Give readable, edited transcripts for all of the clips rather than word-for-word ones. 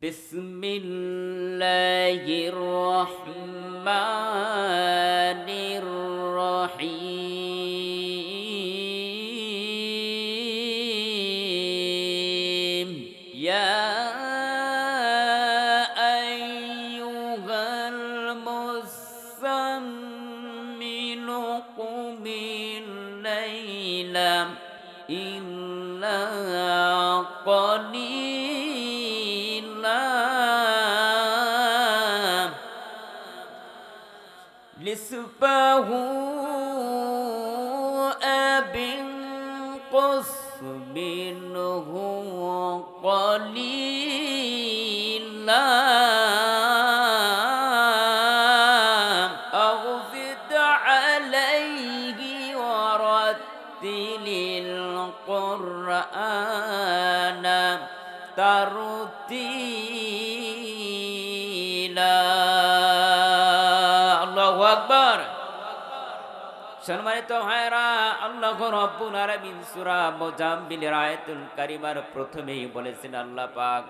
বিসমিল্লাহির রহমানির রহিম ইয়া আইয়ুহাল মুযাম্মিলু কুমিল লাইলা ইল্লা قليلا نصفه أو انقص منه قليلا أو زد عليه ورتل القرآن তারতিলা আল্লাহু আকবার। সম্মানিত ভাইরা, আল্লাহ রাব্বুল আলামিন সূরা মুজাম্মিলের আয়াতুল কারিমার প্রথমেই বলেছেন আল্লাহ পাক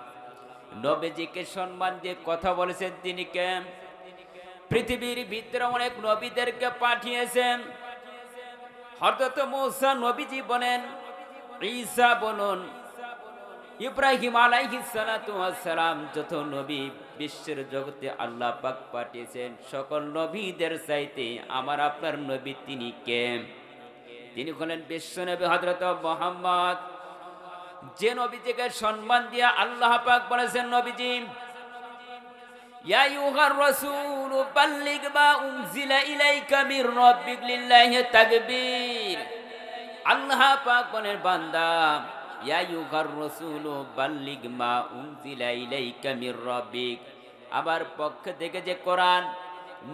নবীজিকে সম্মান দিয়ে কথা বলেছেন। তিনি কে? পৃথিবীর ভিতরে অনেক নবীদেরকে পাঠিয়েছেন। হযরত মূসা নবীজি বলেন, ঈসা বলুন, ইব্রাহিম আলাইহিস সালাতু ওয়াস সালাম, যত নবী বিশ্বের জগতে আল্লাহ পাক পাঠিয়েছেন, সকল নবীদের চাইতে আমার আপনার নবী তিনি কে? তিনি হলেন বিশ্ব নবী হযরত মুহাম্মদ। যে নবীজিকে সম্মান দিয়ে আল্লাহ পাক বলেছেন, নবীজি ইয়া আইয়ুহার রাসূল বাল্লিগ মা উনজিলা ইলাইকা মির রাব্বিক লিল্লাহি তাকবীর। আল্লাহ পাক বলেন, বান্দা ইয়া আইয়ুহার রাসূল বাল্লিগ মা উনজিলা ইলাইকা মির রাব্বিক, আমার পক্ষ থেকে যে কোরআন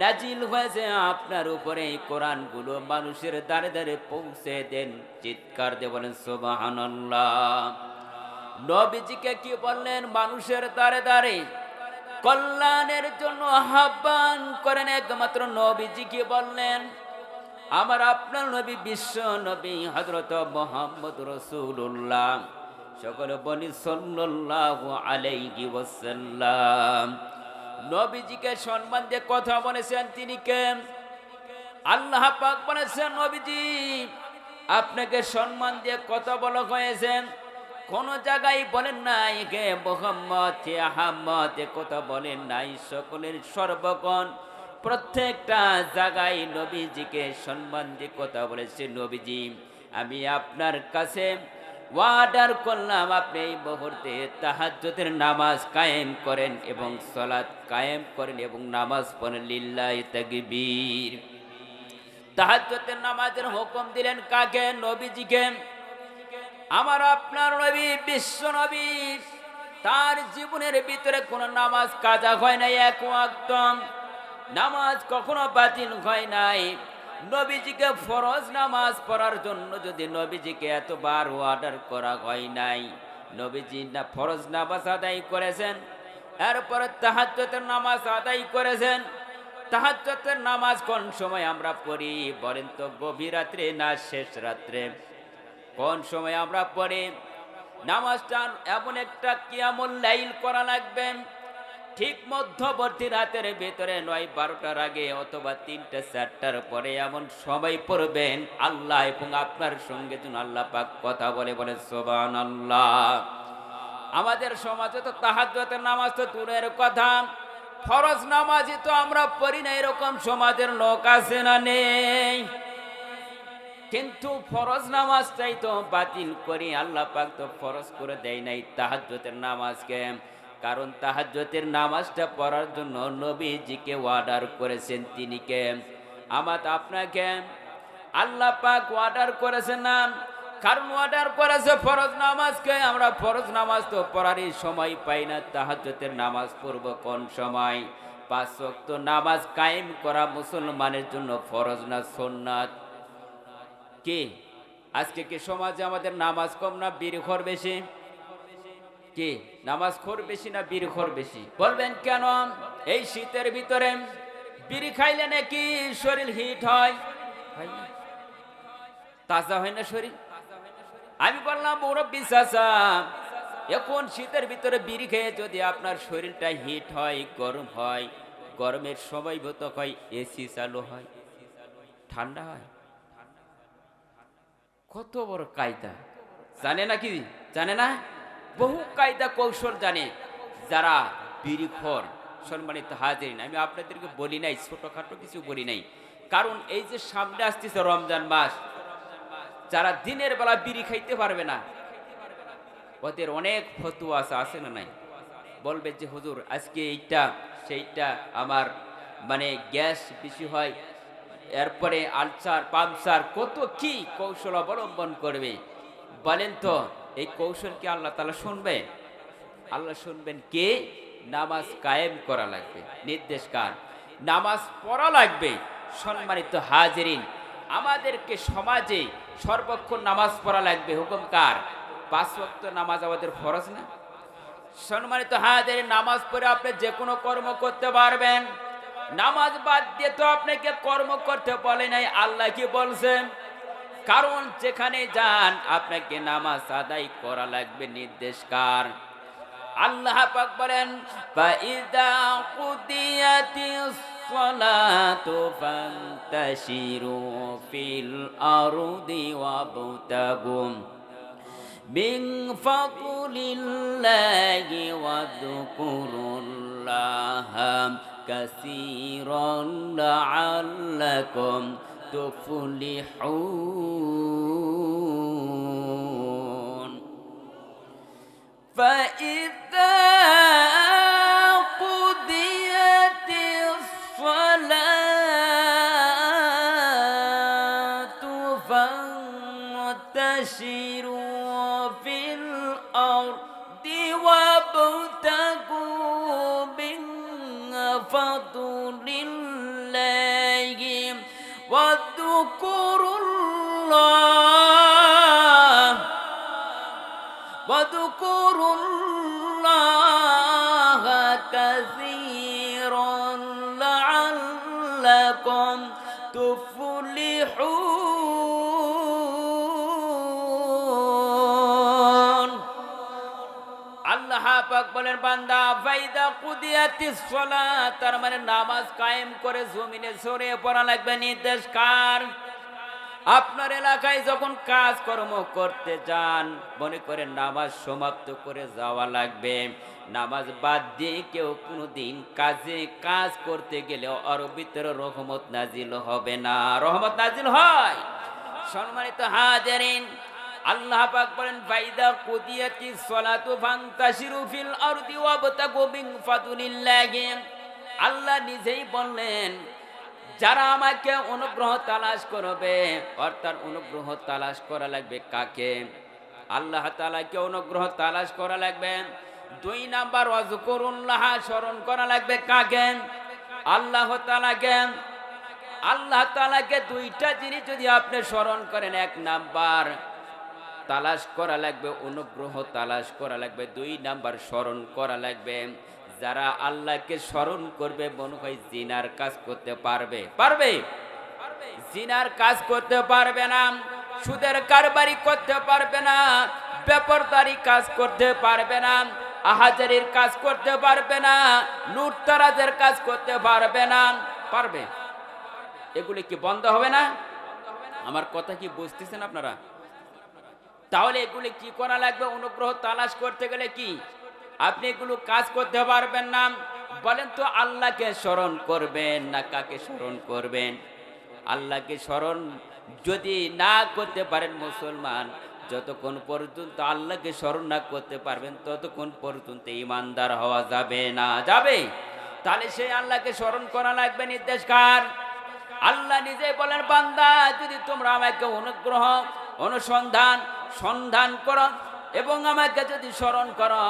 নাজিল হয়েছে আপনার উপরে, এই কোরআনগুলো মানুষের দ্বারে দ্বারে পৌঁছে দেন। চিৎকার দিয়ে বলেন সুবহানাল্লাহ। নবীজিকে কি বললেন? মানুষের দ্বারে দ্বারে কল্যাণের জন্য আহ্বান করেন একমাত্র নবীজি কি বললেন? আমার আপনার নবী বিশ্ব নবী হযরত মুহাম্মদ রাসূলুল্লাহ, সকল বনি সাল্লাল্লাহু আলাইহি ওয়াসাল্লাম। নবীজিকে সম্মান দিয়ে কথা বলেছেন, তিনি কে? আল্লাহ পাক বলেছেন, নবীজি আপনাকে সম্মান দিয়ে কথা বলা হয়েছে। কোন জায়গায় বলেন নাই কে মুহাম্মদ কে আহমদ, এ কথা বলেন নাই। সকলের সর্বক্ষণ প্রত্যেকটা জায়গায় নবীজিকে সম্মান দিয়ে কথা বলেছে। নবীজি, আমি আপনার কাছে ওয়ার্ডার করলাম, আপনি এই মুহূর্তে তাহাজ্জুদের নামাজ কায়েম করেন এবং সালাত কায়েম করেন এবং নামাজ পড়েন লিল্লাহি তাকবীর। তাহাজ্জুদের নামাজের হুকুম দিলেন কাকে? নবীজিকে। আমার আপনার নবী বিশ্ব নবী, তার জীবনের ভিতরে কোনো নামাজ কাজা হয় নাই, এক ওয়াক্ত নামাজ কখনো বাতিল হয় নাই। নবীজিকে ফরজ নামাজ পড়ার জন্য যদি নবীজিকে এতবার অর্ডার করা হয় নাই, নবীজি না ফরজ নামাজ আদায় করেছেন, এরপরে তাহাজ্জুদের নামাজ আদায় করেছেন। তাহাজ্জুদের নামাজ কোন সময় আমরা পড়ি বলেন তো? গভীর রাত্রে না শেষ রাত্রে? কোন সময় আমরা পড়ি? নামাজটা এমন একটা কিয়ামুল লাইল করা লাগবে, ঠিক মধ্যবর্তী রাতের ভিতরে ৯-১২টার আগে অথবা ৩টা-৪টার পরে এমন সময় পড়বেন আল্লাহ এবং আপনার সঙ্গে যেন আল্লাহ পাক কথা বলে সুবহানাল্লাহ। আমাদের সমাজে তো তাহাজ্জুদের নামাজ তো দূরের কথা, ফরজ নামাজই তো আমরা পড়ি না, এরকম সমাজের লোক আছে না নেই? কিন্তু ফরজ নামাজটাই তো বাতিল করি। আল্লাহ পাক তো ফরজ করে দেয় নাই তাহাজ্জুদের নামাজকে, কারণ তাহাজ্জুদের নামাজটা পড়ার জন্য নবীজিকে অর্ডার করেছেন। তিনি কে? আমার আপনাকে আল্লাহ পাক অর্ডার করেছেন না, কারণ অর্ডার করেছে ফরজ নামাজকে। আমরা ফরজ নামাজ তো পড়ারই সময় পাই না। তাহাজ্জুদের নামাজ পড়ব কোন সময়? ৫ ওয়াক্ত নামাজ কায়েম করা মুসলমানের জন্য ফরজ না সুন্নাত? কি আজকে কি সমাজে আমাদের নামাজ কম না বিড়িখোর বেশি? কি নামাজখোর বেশি না বিড়িখোর বেশি? বলবেন কেন? এই শীতের ভিতরে বিড়ি খাইলে নাকি শরীর হিট হয়, তাজা হয় না শরীর? আমি বললাম মুরব্বি চাচা, এখন শীতের ভিতরে বিড়ি খেয়ে যদি আপনার শরীরটা হিট হয়, গরম হয়, গরমের সময় মতো হয় এসি চালু হয়, ঠান্ডা হয়। কত বড় কায়দা জানে না কি? জানে না? বহু কায়দা কৌশল জানে যারা বিড়িখোর। সম্মানিত হাজিরিন, আমি আপনাদেরকে বলি নাই, ছোটখাটো কিছু বলি নাই, কারণ এই যে সামনে আসতেছে রমজান মাস, যারা দিনের বেলা বিড়ি খাইতে পারবে না, ওদের অনেক ফতুয়া আছে না নাই? বলবে যে হুজুর আজকে এইটা সেইটা, আমার মানে গ্যাস বেশি হয়, এরপরে আলসার পামসার, কত কি কৌশল অবলম্বন করবে। বলেন তো এই কৌশল কি আল্লাহ তাআলা শুনবে? আল্লাহ শুনবেন কে? নামাজ কায়েম করা লাগবে, নির্দেশ কার? নামাজ পড়া লাগবে। সম্মানিত হাজিরিন, আমাদেরকে সমাজে সর্বক্ষণ নামাজ পড়া লাগবে। হুকুম কার? 5 ওয়াক্ত নামাজ আমাদের ফরজ না? সম্মানিত হাজিরিন, নামাজ পড়ে আপনি যে কোনো কর্ম করতে পারবেন। নামাজ বাদ দিয়ে তো আপনাকে কর্ম করতে বলে নাই, আল্লাহ কি বলছেন? কারণ যেখানে যান আপনাকে নামাজ আদায় করা লাগবে, নির্দেশ কার? আল্লাহ পাক বলেন ফাইদা কুদিয়াতিস সালাতু ফান্তাশিরু ফিল আরদি ওয়াবতাগুম মিন ফাদলিল্লাহি ওয়াযকুরুল্লাহা কাসীরান লাআল্লাকুম তুফলিহুন। فإذا قضيت الصلاة فانتشروا في الأرض وابتغوا من فضل الله واذكروا الله كثيرا لعلكم تفلحون। আল্লাহ পাক বলেন বান্দা ফাইদা কুদিয়াতিস সালাত, তার মানে নামাজ কায়েম করে জমিনে ছড়িয়ে পড়া লাগবে, নির্দেশ কার? আপনার এলাকায় যখন কাজকর্ম করতে যান, মনে করেন নামাজ সমাপ্ত করে যাওয়া লাগবে। নামাজ বাদ দিয়ে কেউ কোনোদিন কাজ করতে গেলে ওর ভিতরে রহমত নাজিল হবে না। রহমত নাজিল হয়। সম্মানিত হাজিরিন, আল্লাহ পাক বলেন ফাইদা কুদিয়াতিস সালাতু ফান্তাশিরু ফিল আরদি ওয়াবতাগু মিন ফাদলিল্লাহি। আল্লাহ নিজেই বললেন যারা আমাকে অনুগ্রহ তালাশ করবে, অর্থাৎ অনুগ্রহ তালাশ করা লাগবে কাকে? আল্লাহ তাআলাকে অনুগ্রহ তালাশ করা লাগবে। 2 নাম্বার ওয়াজকুরুল্লাহ, স্মরণ করা লাগবে কাকে? আল্লাহ তাআলাকে। আল্লাহ তাআলাকে 2টা জিনিস যদি আপনি স্মরণ করেন, 1 নাম্বার তালাশ করা লাগবে, অনুগ্রহ তালাশ করা লাগবে, 2 নাম্বার স্মরণ করা লাগবে। যারা আল্লাহকে স্মরণ করবে মনে হয় জিনার কাজ করতে পারবে? জিনার কাজ করতে পারবে না, সুদের কারবারি করতে পারবে না, বেপরদারি কাজ করতে পারবে না, আহাজারির কাজ করতে পারবে না, লুটতারাজের কাজ করতে পারবে না। পারবে? এগুলি কি বন্ধ হবে না? আমার কথা কি বুঝতেছেন আপনারা? তাহলে এগুলি কি করা লাগবে? অনুগ্রহ তালাশ করতে গেলে কি আপনি এগুলো কাজ করতে পারবেন না। বলেন তো আল্লাহকে স্মরণ করবেন না কাকে স্মরণ করবেন? আল্লাহকে স্মরণ যদি না করতে পারেন মুসলমান, যতক্ষণ পর্যন্ত আল্লাহকে স্মরণ না করতে পারবেন ততক্ষণ পর্যন্ত ঈমানদার হওয়া যাবে না। যাবে? তাহলে সেই আল্লাহকে স্মরণ করা লাগবে, নির্দেশ কার? আল্লাহ নিজে বলেন বান্দা যদি তোমরা আমাকে অনুগ্রহ সন্ধান করো এবং আমাকে যদি স্মরণ করো,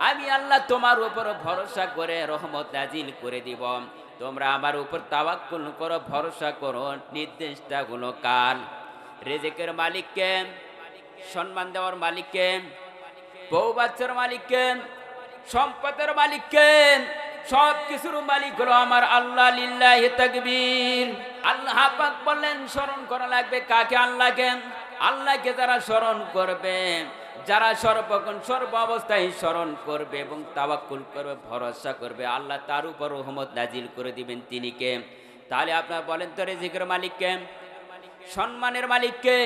আমি আল্লাহ তোমার উপর ভরসা করে রহমত নাজিল করে দিব। তোমরা আমার উপর তাওয়াক্কুল করো, ভরসা করো। নির্দেশটা হলো কার? রিজিকের মালিককে, সম্মান দেওয়ার মালিককে, বউ বাচ্চার মালিককে, সম্পদের মালিককে, সব কিছুর মালিক হলো আমার আল্লাহ। লিল্লাহি তাকবীর। আল্লাহ পাক বললেন স্মরণ করা লাগবে কাকে? আল্লাহকে। আল্লাহকে যারা স্মরণ করবে যারা সর্বক্ষণ সর্ব অবস্থায় স্মরণ করবে এবং তাওয়াক্কুল করবে, ভরসা করবে, আল্লাহ তার উপর রহমত নাজিল করে দিবেন। তিনি কে? তাহলে আপনার বলেন তো, রিজিকের মালিক কে? সম্মানের মালিক কে?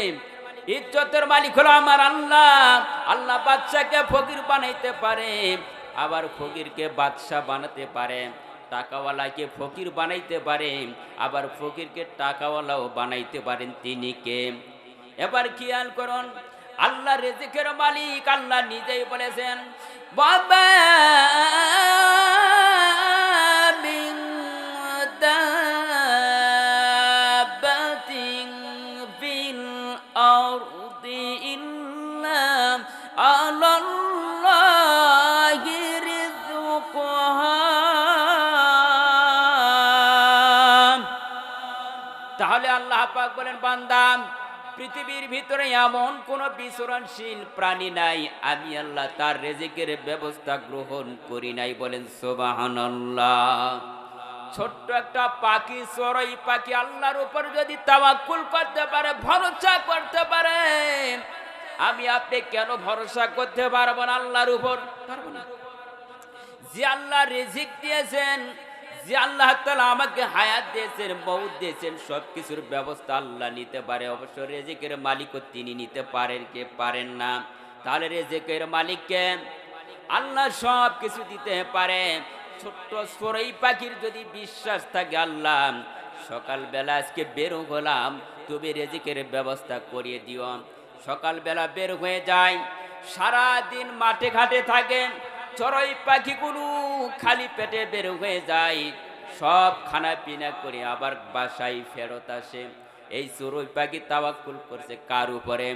ইজ্জতের মালিক হলো আমার আল্লাহ। আল্লাহ বাদশাকে ফকির বানাইতে পারে, আবার ফকিরকে বাদশা বানাতে পারে। টাকাওয়ালাকে ফকির বানাইতে পারে, আবার ফকিরকে টাকাওয়ালাও বানাইতে পারেন। তিনি কে? এবার খেয়াল করুন, আল্লাহ রিজিকের মালিক। আল্লাহ নিজেই বলেছেন, বাবা মিন দাব্বাতিন ফিল আরদি ইল্লা আলাল্লাহি রিজকুহা। তাহলে আল্লাহ পাক বলেন, বান্দা, পৃথিবীর ভিতরে এমন কোন বিচরণশীল প্রাণী নাই আমি আল্লাহ তার রিজিকের ব্যবস্থা গ্রহণ করি নাই। বলেন সুবহানাল্লাহ। ছোট্ট একটা পাখি, চড়ুই পাখি, আল্লাহর উপর যদি তাওয়াক্কুল করতে পারে, ভরসা করতে পারে, আমি আপনি কেন ভরসা করতে পারবো না আল্লাহর উপর? পারবো না। যে আল্লাহ রিজিক দিয়েছেন, যে আল্লাহ তাআলা আমাকে হায়াত দিয়েছেন, মউত দিয়েছেন, সবকিছুর ব্যবস্থা আল্লাহ নিতে পারে। অবশ্য রিজিকের মালিকও তিনি নিতে পারেন, কে পারেন না? তাহলে রিজিকের মালিককে আল্লাহ সব কিছু দিতে পারে। ছোট্ট চড়ুই পাখির যদি বিশ্বাস থাকে, আল্লাহ সকালবেলা আজকে বের হলাম, তুমি রিজিকের ব্যবস্থা করিয়ে দিও। সকালবেলা বের হয়ে যায়, সারা দিন মাঠে ঘাটে থাকে, চড়ুই পাখিগুলো খালি পেটে বের হয়ে যায়, সব খানা পিনা করে আবার বাসায় ফেরত আসে। এই চড়ুই পাখি তাওয়াক্কুল করছে কার উপরে?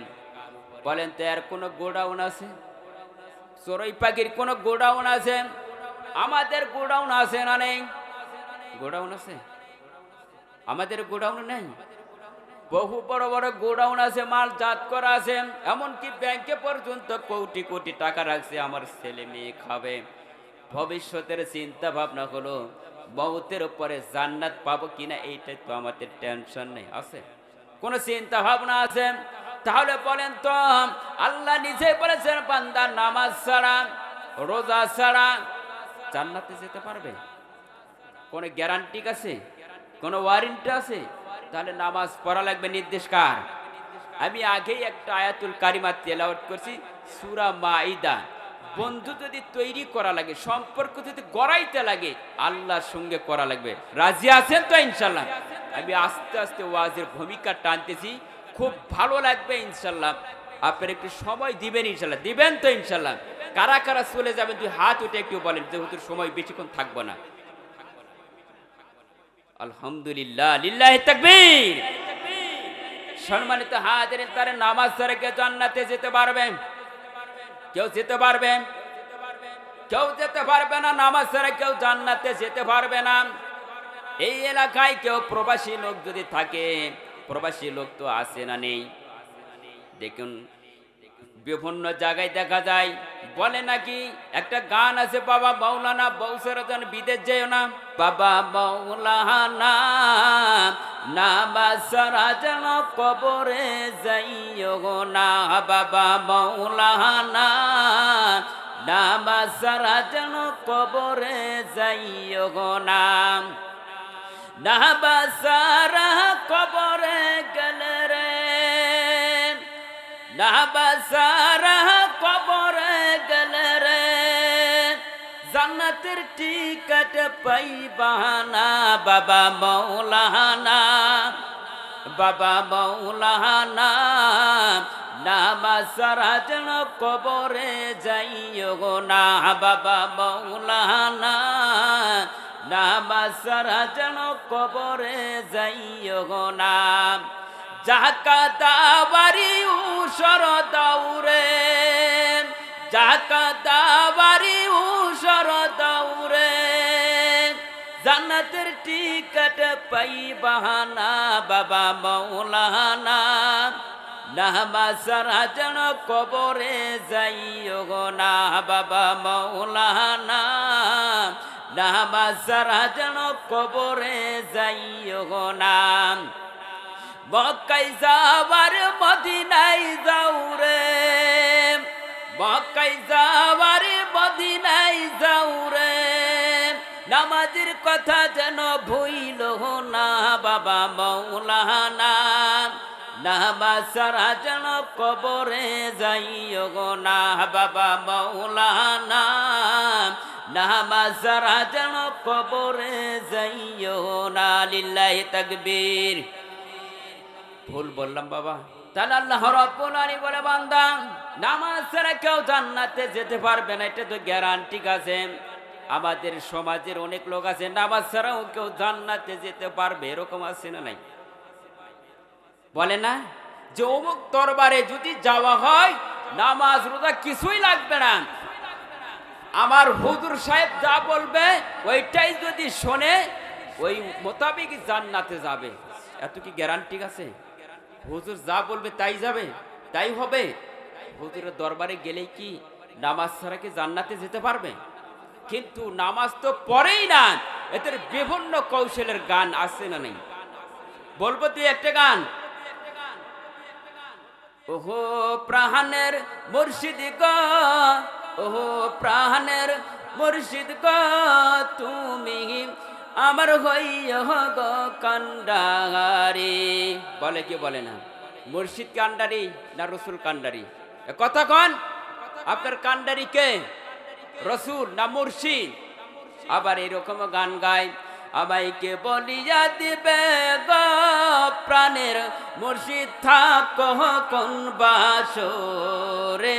বলেন তো, এর কোনো গোডাউন আছে? চড়ুই পাখির কোনো গোডাউন আছে? আমাদের গোডাউন আছে না নেই? গোডাউন আছে? আমাদের গোডাউন নেই? বহু বড় বড় গোডাউন আছে, মাল জাত করা আছে, এমনকি ব্যাংকে পর্যন্ত কোটি কোটি টাকা রাখছে, আমার ছেলে মেয়ে খাবে। ভবিষ্যতের চিন্তা ভাবনা হলো মউতের উপরে জান্নাত পাবো কিনা, এইটাই তো আমাদের টেনশন নেই। আছে কোনো চিন্তা ভাবনা আছে? তাহলে বলেন তো, আল্লাহ নিজেই বলেছেন, বান্দা নামাজ ছাড়া, রোজা ছাড়া জান্নাতে যেতে পারবে? কোনো গ্যারান্টি আছে? কোনো ওয়ারেন্টি আছে? তাহলে নামাজ পড়া লাগবে। নির্দেশ কার? আমি আগেই একটা আয়াতুল কারিমা তেলাওয়াত করছি, সূরা মাইদা। বন্ধু যদি তৈরি করা লাগে, সম্পর্ক যদি গড়াইতে লাগে, আল্লাহর সঙ্গে করা লাগবে। রাজি আছেন তো ইনশাল্লাহ? আমি আস্তে আস্তে ওয়াজের ভূমিকা টানতেছি, খুব ভালো লাগবে ইনশাল্লাহ। আপনারা একটু সময় দিবেন ইনশাল্লাহ। দিবেন তো ইনশাল্লাহ? কারা কারা চলে যাবেন তুই হাত উঠে একটু বলেন, যেহেতু সময় বেশিক্ষণ থাকবো না। আলহামদুলিল্লাহ, লিল্লাহি তাকবীর। সম্মানিত হাজিরিন, তার নামাজ ছাড়া কেউ জান্নাতে যেতে পারবে? কেউ যেতে পারবে? কেউ যেতে পারবে না। নামাজ ছাড়া কেউ জান্নাতে যেতে পারবে না। এই এলাকায় কেউ প্রবাসী লোক যদি থাকে, প্রবাসী লোক তো আছে না নেই? দেখুন, বিভিন্ন জায়গায় দেখা যায়, বলে নাকি একটা গান আছে, বাবা মাওলানা বউসের জন বিদেশ যেও না, বাবা মাওলানা নামাজ ছাড়া যেন কবরে যাইও না, বাবা মাওলানা নামাজ ছাড়া যেন কবরে যাইও না। নামাজ ছাড়া কবরে গেলে রে, নামাজ ছাড়া কবরে গেলে রে, জান্নাতের টিকিট পাইবা না, বাবা মাওলানা, বাবা মাওলানা নামাজ ছাড়া যেন কবরে যাইও না, বাবা মাওলানা নামাজ ছাড়া যেন কবরে যাইও না। জাকাত বাড়ি উসর দাউরে, জাকাত বাড়ি উসর দাউরে, জান্নাতের টিকিট পাইবা না, বাবা মাওলানা নামাজ ছাড়া যেন কবরে যাইও না, বাবা মাওলানা নামাজ ছাড়া যেন কবরে যাইও না। মক্কায় যাবার মদিনায় যাও রে, মক্কায় যাওয়ারে মদিনায় যাও রে, নামাজের কথা যেন ভুইল না বাবা মৌলানা, নামাজ ছাড়া যেন কবরে যাইও গো না বাবা মৌলানা, নামাজ ছাড়া যেন কবরে যাইও না। লিল্লাহি তাকবীর। ভুল বললাম বাবা? তাহলে আল্লাহ রাব্বুল আলামিন বলে বান্দা নামাজ ছাড়া কেউ জান্নাতে যেতে পারবে না, এটা তো গ্যারান্টি আছে। আমাদের সমাজের অনেক লোক আছে নামাজ ছাড়াও কেউ জান্নাতে যেতে পারবে, এরকম আছে না নাই? বলে না যে অমুক দরবারে যদি যাওয়া হয় নামাজ রোজা কিছুই লাগবে না, আমার হুজুর সাহেব যা বলবে ওইটাই যদি শোনে ওই মোতাবেক জান্নাতে যাবে। এত কি গ্যারান্টি আছে? হুজুর যা বলবে তাই যাবে, তাই হবে? হুজুরের দরবারে গেলেই কি নামাজ ছাড়া কি জান্নাতে যেতে পারবে? কিন্তু নামাজ তো পড়েই না, এদের বিভিন্ন কৌশলের গান আছে না নেই? বলবো তুই একটা গান। ওহো প্রাণের মুর্শিদ গো, ওহো প্রাণের মুর্শিদ গো, তুমি আমার হইয়া গো কান্ডারি। বলে কি বলে না? মুর্শিদ কান্ডারি না রসুল কান্ডারি? কথা কন, আপনার কান্ডারি কে, রসুল না মুর্শিদ? আবার এরকম গান গায়, আমাইকে বলিয়া দিবে গো প্রাণের মুর্শিদ থাক কোন বাসরে।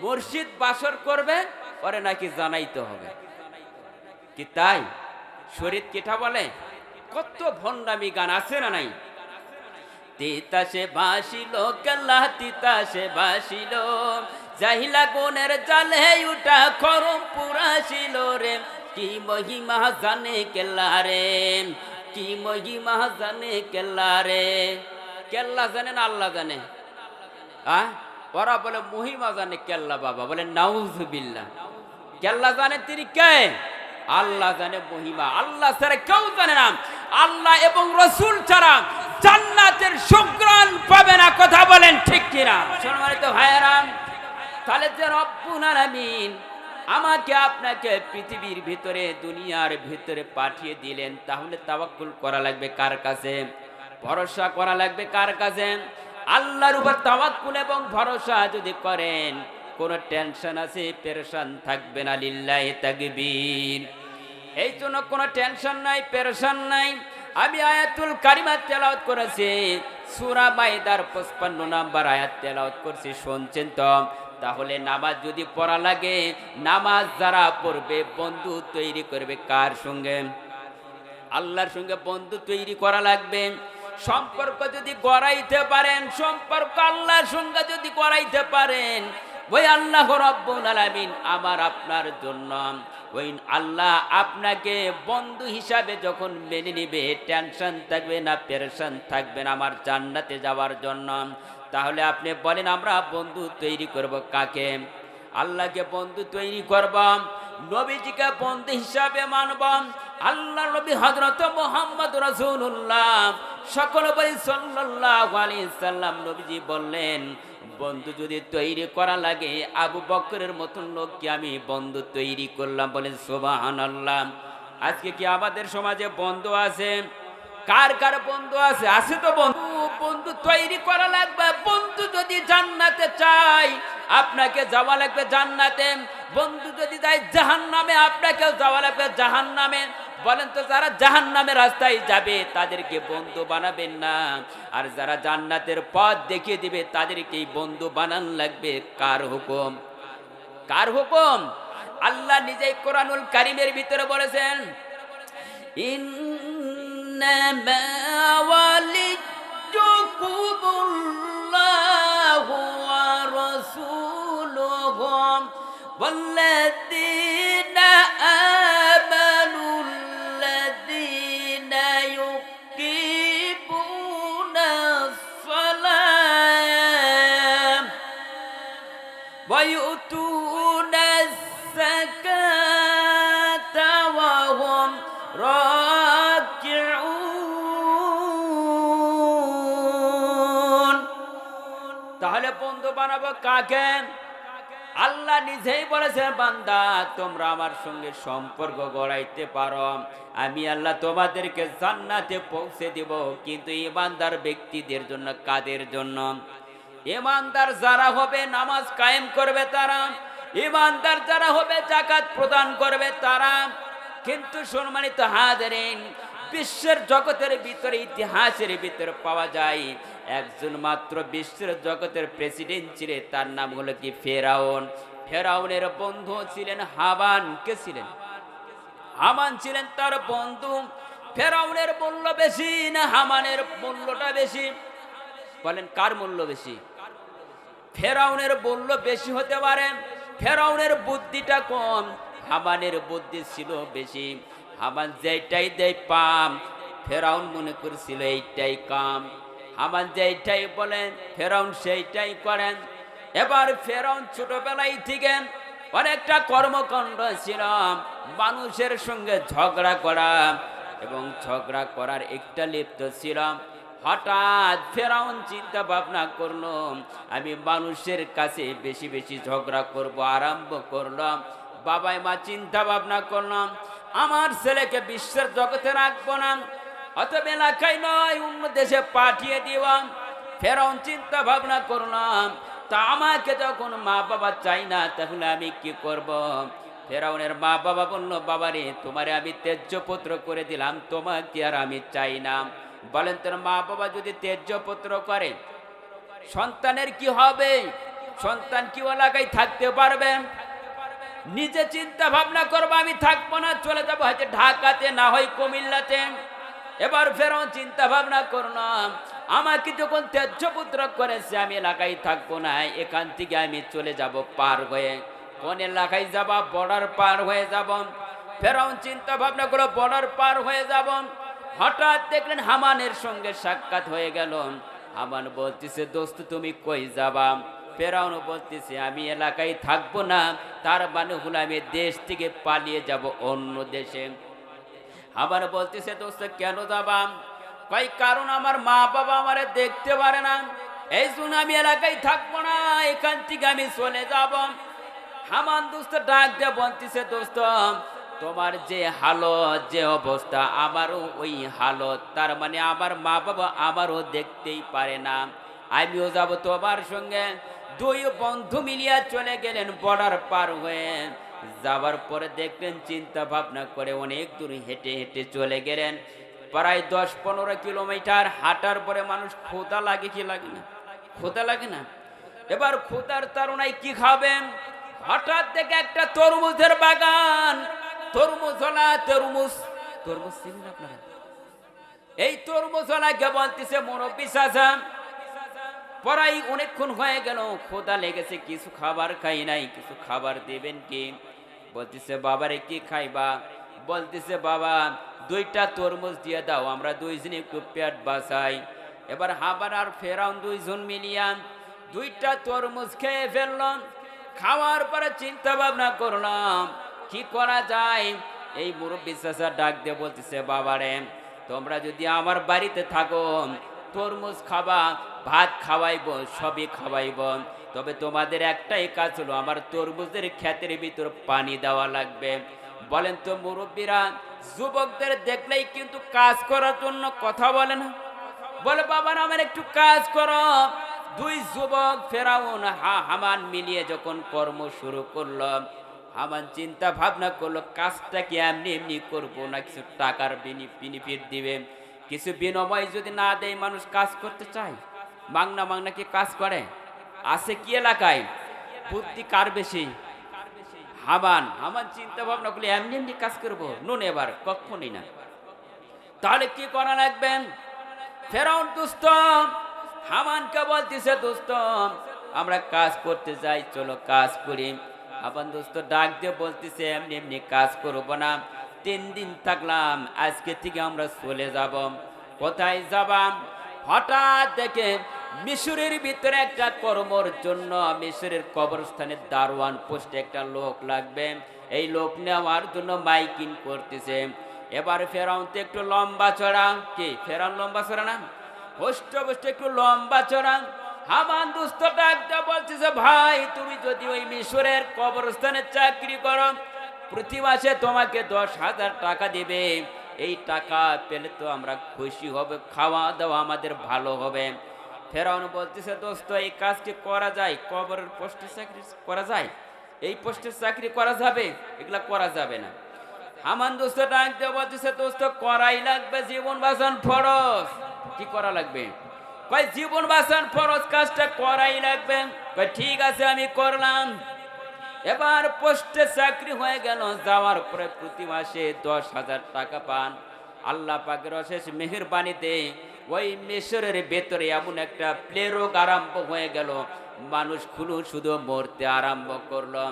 মুর্শিদ বাসর করবে পরে নাকি জানাইতে হবে কি? তাই শরীর কেটা বলে? কত ভণ্ডামি গান আছে না নাই? তিতাসে বাসিল কেল্লা, তিতাসে বাসিল জাহিলা গুণের জালে উঠা খরম পুরাছিল রে, কি মহিমা জানে কেল্লা রে, কি মহিমা জানে কেল্লা রে। কেল্লা জানে না আল্লাহ জানে? ওরা বলে মহিমা জানে কেল্লা, বাবা বলে নাউজুবিল্লাহ। কেল্লা জানে তিনি কে? আল্লাহ জানে মহিমা, আল্লাহ ছাড়া কেউ জানে না। আল্লাহ এবং রসুল ছাড়া জান্নাতের সুগ্রাণ পাবে না, কথা বলেন ঠিক কিনা? সম্মানিত ভাইয়েরা, তাহলে যে রব্বুল আলামিন আমাকে আপনাকে পৃথিবীর ভিতরে দুনিয়ার ভিতরে পাঠিয়ে দিলেন, তাহলে তাওয়াক্কুল করা লাগবে কার কাছে? ভরসা করা লাগবে কার কাছে? আল্লাহর উপর তাওয়াক্কুল এবং ভরসা যদি করেন কোনো টেনশন আছে পেরেশান থাকবে না। লিল্লাহি তাকবীর। এই জন্য কোনো টেনশন নাই, পেরেশান নাই। আমি আয়াতুল কারিমা তেলাওয়াত করেছি, সূরা মাইদার 55 নম্বর আয়াত তেলাওয়াত করছি, শুনছেন তো? তাহলে নামাজ যদি পড়া লাগে, নামাজ যারা পড়বে বন্ধু তৈরি করবে কার সঙ্গে? আল্লাহর সঙ্গে বন্ধু তৈরি করা লাগবে। সম্পর্ক যদি গড়াইতে পারেন, সম্পর্ক আল্লাহর সঙ্গে যদি গড়াইতে পারেন, ওই আল্লাহ রাব্বুল আলামিন আমার আপনার জন্য, ওই আল্লাহ আপনাকে বন্ধু হিসাবে যখন মেনে নিবে, টেনশন থাকবে না, পেরেশান থাকবে না আমার জান্নাতে যাওয়ার জন্য। তাহলে আপনি বলেন আমরা বন্ধু তৈরি করব কাকে? আল্লাহকে বন্ধু তৈরি করব, নবীজিকে বন্ধু হিসাবে মানব। আল্লাহ নবী হযরত মুহাম্মদ রাসূলুল্লাহ সকল বলি সাল্লাল্লাহু আলাইহি সাল্লাম নবীজি বললেন, বন্ধু যদি তৈরি করা লাগে আবু বকরের মতন লোককে আমি বন্ধু তৈরি করলাম। বলেন সুবহানাল্লাহ। আজকে কি আমাদের সমাজে বন্ধু আছে? কার কার বন্ধু আছে? আছে তো বন্ধু। বন্ধু তৈরি করা লাগবে। বন্ধু যদি জান্নাতে চাই আপনাকে যাওয়া লাগবে জান্নাতে, বন্ধু যদি যায় জাহান্নামে আপনাকে যাওয়া লাগবে জাহান্নামে। বলেন তো যারা জাহান্নামের রাস্তায় যাবে তাদেরকে বন্ধু বানাবেন না, আর যারা জান্নাতের পথ দেখিয়ে দিবে তাদেরকেই বন্ধু বানান লাগবে। কার হুকুম? কার হুকুম? আল্লাহ নিজেই কোরআনুল কারীমের ভিতরে বলেছেন, ইন্নামা ওয়ালিয়্যুকুমুল্লাহু ওয়া রাসূলুহু ওয়াল্লাযীনা আমানুল্লাযীনা ইউকিমুনাস সালাত ওয়া ইউতুনাস যাকাতা ওয়া হুম রাকিউন। তাহলে বন্ধু বানাবো কাকে? আল্লাহ নিজেই বলেছেন, বান্দা তোমরা আমার সঙ্গে সম্পর্ক গড়াইতে পারো, আমি আল্লাহ তোমাদেরকে জান্নাতে পৌঁছে দিব। কিন্তু ইমানদার ব্যক্তিদের জন্য, কাদের জন্য? ইমানদার যারা হবে নামাজ কায়েম করবে তারা, ইমানদার যারা হবে যাকাত প্রদান করবে তারা। কিন্তু সম্মানিত হাজিরিন, বিশ্বের জগতের ভিতরে, ইতিহাসের ভিতরে পাওয়া যায় একজন মাত্র বিশ্বের জগতের প্রেসিডেন্ট ছিলেন, তার নাম হলো কি ফেরাউন। ফেরাউনের বন্ধু ছিলেন হামান। কে ছিলেন? হামান ছিলেন তার বন্ধু। ফেরাউনের মূল্য বেশি না হামানের মূল্যটা বেশি? বলেন কার মূল্য বেশি? ফেরাউনের মূল্য বেশি হতে পারে, ফেরাউনের বুদ্ধিটা কম, হামানের বুদ্ধি ছিল বেশি। হামান যেটাই দেয় পাম, ফেরাউন মনে করছিল এইটাই কাম। হামান যেটাই বলেন ফেরাউন সেইটাই করেন। এবার ফেরাউন ছোটবেলায় থেকে অনেকটা কর্মকাণ্ড ছিল, মানুষের সঙ্গে ঝগড়া করা এবং ঝগড়া করার একটা লিপ্ত ছিল। হঠাৎ ফেরাউন চিন্তা ভাবনা করলো, আমি মানুষের কাছে বেশি বেশি ঝগড়া করব, আরম্ভ করলাম। বাবাই মা চিন্তা ভাবনা করলাম, আমার ছেলেকে বিশ্বের জগতে রাখবো না, অতএব এলাকায় নয় অন্য দেশে পাঠিয়ে দিলাম। ফেরাউন চিন্তা ভাবনা করলাম, তা আমাকে যখন মা বাবা চাই না তাহলে আমি কি করব? ফেরাউনের মা বাবা বলল, বাবারে তোমারে আমি ত্যায্য পুত্র করে দিলাম, তোমাকে আর আমি চাই না। বলেন তোর মা বাবা যদি ত্যায্য পুত্র করে সন্তানের কি হবে? সন্তান কি এলাকায় থাকতে পারবে? নিজে চিন্তা ভাবনা করবো, আমি থাকবো না, চলে যাবো হয়তো ঢাকাতে, না হয় কুমিল্লাতে। এবার ফেরাউন চিন্তা ভাবনা করলাম, আমাকে যখন ত্যায্য পুত্র করেছে আমি এলাকায় থাকবো না, এখান থেকে আমি চলে যাব পার হয়ে। কোন এলাকায় যাবা? বর্ডার পার হয়ে যাব। ফেরাউন চিন্তা ভাবনা করলো বর্ডার পার হয়ে যাব। হঠাৎ দেখলেন হামানের সঙ্গে সাক্ষাৎ হয়ে গেল। হামান বলতেছে, দোস্ত তুমি কই যাবা? ফেরাউন বলতেছে, আমি এলাকায় থাকবো না, তার মানে হলো আমি দেশ থেকে পালিয়ে যাব অন্য দেশে। আবার বলতেছে, দোস্ত কেন যাবা? কয় কারণ আমার মা বাবা আমারে দেখতে পারে না, এই জন্য আমি এলাকায় থাকবো না, এখান থেকে আমি চলে যাব। হামান দোস্ত ডাক দিয়ে বলতেছে, দোস্ত তোমার যে হালত, যে অবস্থা, আমারও ওই হালত, তার মানে আমার মা বাবা আমারও দেখতেই পারে না, আমিও যাব তোমার সঙ্গে। দুই বন্ধু মিলিয়া চলে গেলেন বর্ডার পার হয়ে। যাবার পরে দেখলেন, চিন্তা ভাবনা করে অনেক দূর হেঁটে হেঁটে চলে গেলেন, প্রায় 10-15 কিলোমিটার হাঁটার পরে মানুষ ক্ষুধা লাগে কি লাগে না? ক্ষুধা লাগে না? এবার ক্ষুধার তাড়নায় কি খাবেন? হঠাৎ দেখে একটা তরমুজের বাগান, তরমুজওয়ালা, তরমুজ, তরমুজ চিনেন আপনারা? এই তরমুজওয়ালাকে বলতেছে, মুরব্বি চাচা পরাই অনেকক্ষণ হয়ে গেল, ক্ষুধা লেগেছে, কিছু খাবার খাই নাই, কিছু খাবার দেবেন কি? বলতেছে, বাবারে কি খাইবা? বলতেছে, বাবা 2টা তরমুজ দিয়ে দাও, আমরা দুইজনে একটু পেট বাঁচাই। এবার হাবার আর ফেরাউন দুইজন মিলিয়া 2টা তরমুজ খেয়ে ফেললাম। খাওয়ার পরে চিন্তা ভাবনা করলাম কি করা যায়। এই মুরব্বি চাচা ডাক দিয়ে বলতেছে, বাবারে তোমরা যদি আমার বাড়িতে থাকো, তরমুজ খাবা, ভাত খাওয়াইব, সবই খাওয়াইব, তবে তোমাদের একটাই কাজ হলো আমার তরমুজের ক্ষেতের ভিতর পানি দেওয়া লাগবে। বলেন তো মুরব্বীরা যুবকদের দেখলেই কিন্তু কাজ করার জন্য কথা বলে না, বলে বাবা আমার একটু কাজ করো। দুই যুবক ফেরাউন হামান মিলিয়ে যখন কর্ম শুরু করলো, হামান চিন্তা ভাবনা করলো কাজটা কি এমনি এমনি করবো না কিছু টাকার বেনিফিট দিবে, কিছু বিনিময় যদি না দেয় মানুষ কাজ করতে চায়? মাংনা মাংনা কি কাজ করে? আছে কি এলাকায়? বুদ্ধি কার বেশি? হামান। হামান চিন্তা ভাবনা করলে এমনি এমনি কাজ করবো নুন, এবার কখনই না। তাহলে কি করা লাগবেন? ফেরাউন দুষ্ট হামানকে বলতেছে, দোস্ত আমরা কাজ করতে যাই, চলো কাজ করি। হামান দোস্ত ডাক দিয়ে বলতেছে, এমনি এমনি কাজ করবো না, 3 দিন থাকলাম, আজকে থেকে আমরা চলে যাব। কোথায় যাবা? হঠাৎ দেখে মিশরের ভিতরে একটা কর্মর জন্য মিশরের কবরস্থানের দারোয়ান পোস্টে একটা লোক লাগবে, এই লোক নেওয়ার জন্য মাইকিং করতেছে। এবার ফেরাউন তো একটু লম্বা চড়া, কি ফেরাউন লম্বা চড়া না? হোস্ট একটু লম্বা চড়া। হামান দুস্থ ডাকতে বলতেছে, ভাই তুমি যদি ওই মিশরের কবরস্থানে চাকরি করো, প্রতি মাসে তোমাকে 10,000 টাকা দিবে। এই টাকা পেলে তো আমরা খুশি হবে, খাওয়া দাওয়া আমাদের ভালো হবে। ফেরাউন বলতেছে, দোস্ত এই কাজ কি করা যায়? কবরের পোস্টে চাকরি করা যায়? এই পোস্টে চাকরি করা যাবে? এগুলা করা যাবে না। হামান দোস্ত ডাকতে বলতেছে, দোস্ত করাই লাগবে, জীবন বাঁচান ফরজ। কি করা লাগবে? কয় জীবন বাঁচান ফরজ, কাজটা করাই লাগবে। কয় ঠিক আছে আমি করলাম। এবার পোস্টে চাকরি হয়ে গেল। যাওয়ার পরে প্রতি মাসে 10,000 টাকা পান। আল্লাহ পাকের অশেষ মেহেরবানিতে ওই মিশরের ভেতরে এমন একটা প্লেরোগ আরম্ভ হয়ে গেল, মানুষ শুধু মরতে আরম্ভ করলো।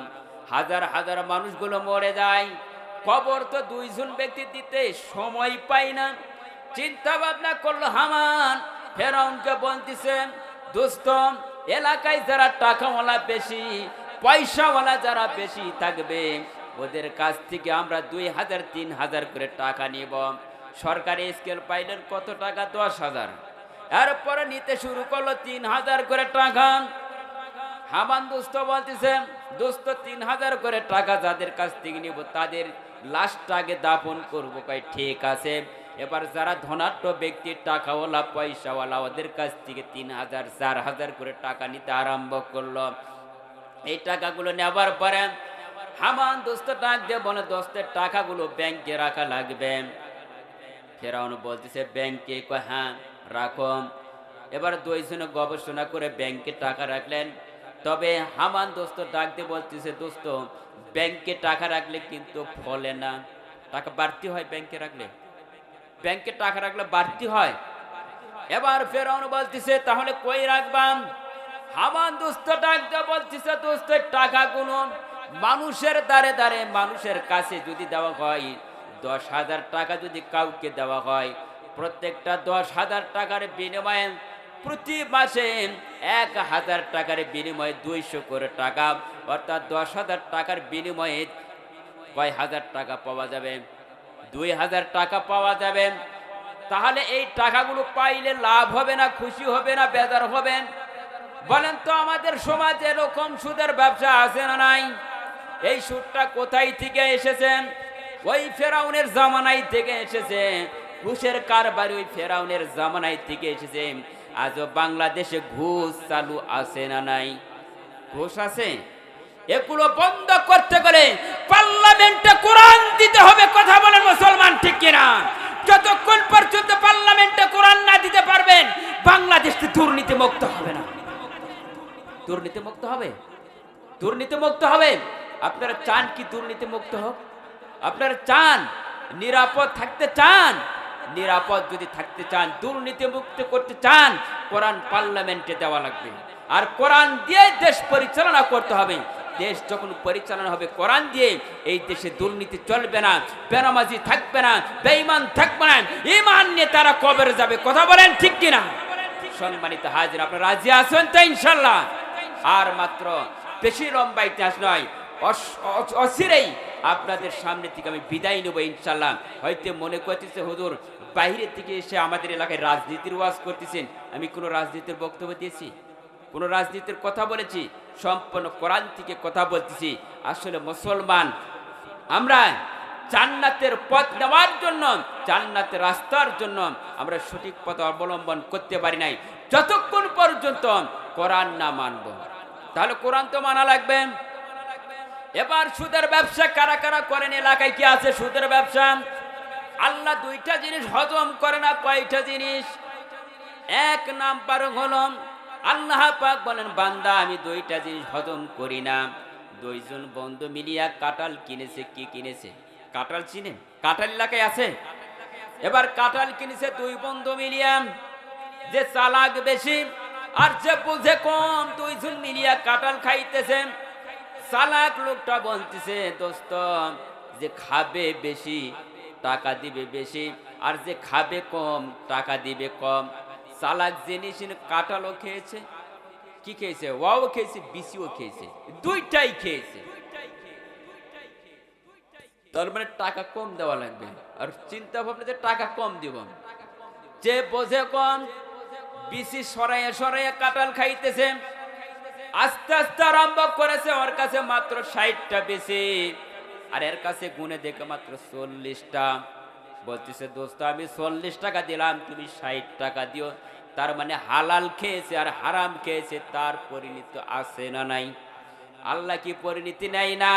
হাজার হাজার মানুষগুলো মরে যায়। খবর তো 2জন ব্যক্তি দিতে সময় পায় না। চিন্তা ভাবনা করলো হামান, ফেরাউনকে বলতেছে, দোস্ত এলাকায় যারা টাকাওয়ালা বেশি, পয়সাওয়ালা যারা বেশি থাকবে, ওদের কাছ থেকে আমরা 2,000 3,000 করে টাকা নিব। সরকারি স্কেল পাইলেন কত টাকা? 10,000। এরপরে নিতে শুরু করলো 3,000 করে টাকা। হামান দোস্ত বলতেছে, দোস্ত 3,000 করে টাকা যাদের কাছ থেকে নিব তাদের লাশটাকে দাফন করবো। কয় ঠিক আছে। এবার যারা ধনাঢ্য ব্যক্তি, টাকাওয়ালা পয়সাওয়ালা, ওদের কাছ থেকে 3,000 4,000 করে টাকা নিতে আরম্ভ করলো। এই টাকাগুলো নেবার পরে হামান দোস্ত ডাক দিয়ে বলে, দোস্তের টাকাগুলো ব্যাংকে রাখা লাগবে। ফেরাউন বলতেছে, ব্যাংকে? কয় হ্যাঁ রাখো। এবার 2জনে গবেষণা করে ব্যাংকে টাকা রাখলেন। তবে হামান দোস্ত ডাক দিয়ে বলতেছে, দোস্ত ব্যাংকে টাকা রাখলে কিন্তু ফলে না, টাকা বাড়তি হয় ব্যাংকে রাখলে। ব্যাংকে টাকা রাখলে বাড়তি হয়। এবার ফেরাউন বলতেছে, তাহলে কই রাখবাম? হামান দোস্ত ডাক দিয়ে বলতেছে, দোস্তের টাকাগুলো মানুষের দ্বারে দ্বারে, মানুষের কাছে যদি দেওয়া হয়, 10,000 টাকা যদি কাউকে দেওয়া হয়, প্রত্যেকটা 10,000 টাকার বিনিময়ে প্রতি মাসে 1,000 টাকার বিনিময়ে 200 করে টাকা, অর্থাৎ 10,000 টাকার বিনিময়ে কয় হাজার টাকা পাওয়া যাবে? 2,000 টাকা পাওয়া যাবে। তাহলে এই টাকাগুলো পাইলে লাভ হবে না, খুশি হবে না, বেজার হবেন? বলেন তো, আমাদের সমাজে এরকম সুদের ব্যবসা আছে না নাই? এই সুদটা কোথায় থেকে এসেছে? ওই ফেরাউনের জামানায় থেকে এসেছে। ঘুষের কারবার ওই ফেরাউনের জামানায় থেকে এসেছে। আজও বাংলাদেশে ঘুষ চালু আছে না নাই? ঘুষ আছে। এগুলো বন্ধ করতে গেলে পার্লামেন্টে কোরআন দিতে হবে। কথা বলেন মুসলমান, ঠিক কিনা? যতক্ষণ পর্যন্ত পার্লামেন্টে কোরআন না দিতে পারবেন, বাংলাদেশ দুর্নীতি মুক্ত হবে না। দুর্নীতি মুক্ত হবে, দুর্নীতি মুক্ত হবে। আপনারা চান কি দুর্নীতি মুক্ত হোক? আপনারা চান নিরাপদ থাকতে চান? নিরাপদ যদি থাকতে চান, দুর্নীতি মুক্ত করতে চান, কোরআন পার্লামেন্টে দেওয়া লাগবে। আর কোরআন দিয়ে দেশ পরিচালনা করতে হবে। দেশ যখন পরিচালনা হবে কোরআন দিয়ে, এই দেশে দুর্নীতি চলবে না, বেনামাজি থাকবে না, বেঈমান থাকবে না। ঈমান নিয়ে তারা কবরে যাবে। কথা বলেন ঠিক কিনা? সম্মানিত হাজির, আপনারা রাজি আছেন তো ইনশাআল্লাহ? আর মাত্র বেশি লম্বা ইতিহাস নয়, অচিরেই আপনাদের সামনে থেকে আমি বিদায় নেব ইনশাআল্লাহ। হয়তো মনে করতেছে হুজুর বাইরে থেকে এসে আমাদের এলাকায় রাজনীতির ওয়াজ করতেছেন। আমি কোনো রাজনীতির বক্তব্য দিয়েছি? কোনো রাজনীতির কথা বলেছি? সম্পূর্ণ কোরআন থেকে কথা বলতেছি। আসলে মুসলমান আমরা জান্নাতের পথ নেওয়ার জন্য, জান্নাতের রাস্তার জন্য আমরা সঠিক পথ অবলম্বন করতে পারি নাই যতক্ষণ পর্যন্ত কোরআন না মানব। তাহলে কোরআন তো মানা লাগবে। এবার সুদের ব্যবসা কারা কারা করেন? এলাকায় কি আছে সুদের ব্যবসা? আল্লাহ 2টা জিনিস হজম করে না। কয়টা জিনিস? 1 নাম্বার হলো আল্লাহ পাক বলেন, বান্দা আমি 2টা জিনিস হজম করি না। 2জন বন্ধু মিলিয়া কাঁঠাল কিনেছে। কি কিনেছে? কাঁঠাল চিনেন? কাঁঠাল এলাকায় আছে? এবার কাঁঠাল কিনেছে 2 বন্ধু মিলিয়া। যে চালাক বেশি আর যে বুঝে কম, 2জন মিলিয়া কাঁঠাল খাইতেছেন। চালাক লোকটা বলতেছে, দোস্ত যে খাবে বেশি টাকা দিবে বেশি, আর যে খাবে কম টাকা দিবে কম। চালাক জিনিস কাঁঠালও খেয়েছে, কি খেয়েছে? ওয়াও খেয়েছে, বিসিও খেয়েছে, 2টাই খেয়েছে। তার মানে টাকা কম দেওয়া লাগবে। আর চিন্তা ভাবনা যে টাকা কম দিব। যে বোঝে কম বিচি সরাইয়া সরাইয়া কাঁঠাল খাইতেছে। আস্তে আস্তে আরম্ভ করেছে, ওর কাছে মাত্র 60টা বিচি, আর এর কাছে গুনে দেখে মাত্র 40টা। বলতেছে দোস্ত আমি 40 টাকা দিলাম, তুমি 60 টাকা দিও। তার মানে হালাল খেয়েছে আর হারাম খেয়েছে, তার পরিণতি আছে না নাই? আল্লাহ কি পরিণতি নেয় না?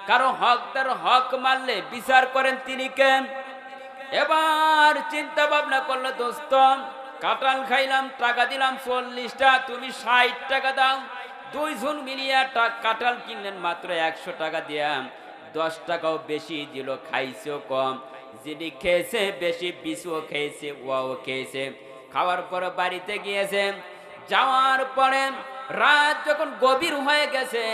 কারো হক তার হক মারলে বিচার করেন তিনি কে? এবার চিন্তা ভাবনা করলো, দোস্ত কাঁঠাল খাইলাম, টাকা দিলাম 40টা, তুমি 60 টাকা দাও। দুইজন মিলিয়ে কাঁঠাল কিনলেন মাত্র 100 টাকা দিয়া। 10 টাকাও বেশি দিল, খাইছেও কম। যিনি খেয়েছে বেশি, বিছুও খেয়েছে, ওয়াও খেয়েছে। খাওয়ার পরে বাড়িতে গিয়েছে, যাওয়ার পরে রাত যখন গভীর হয়ে গেছে,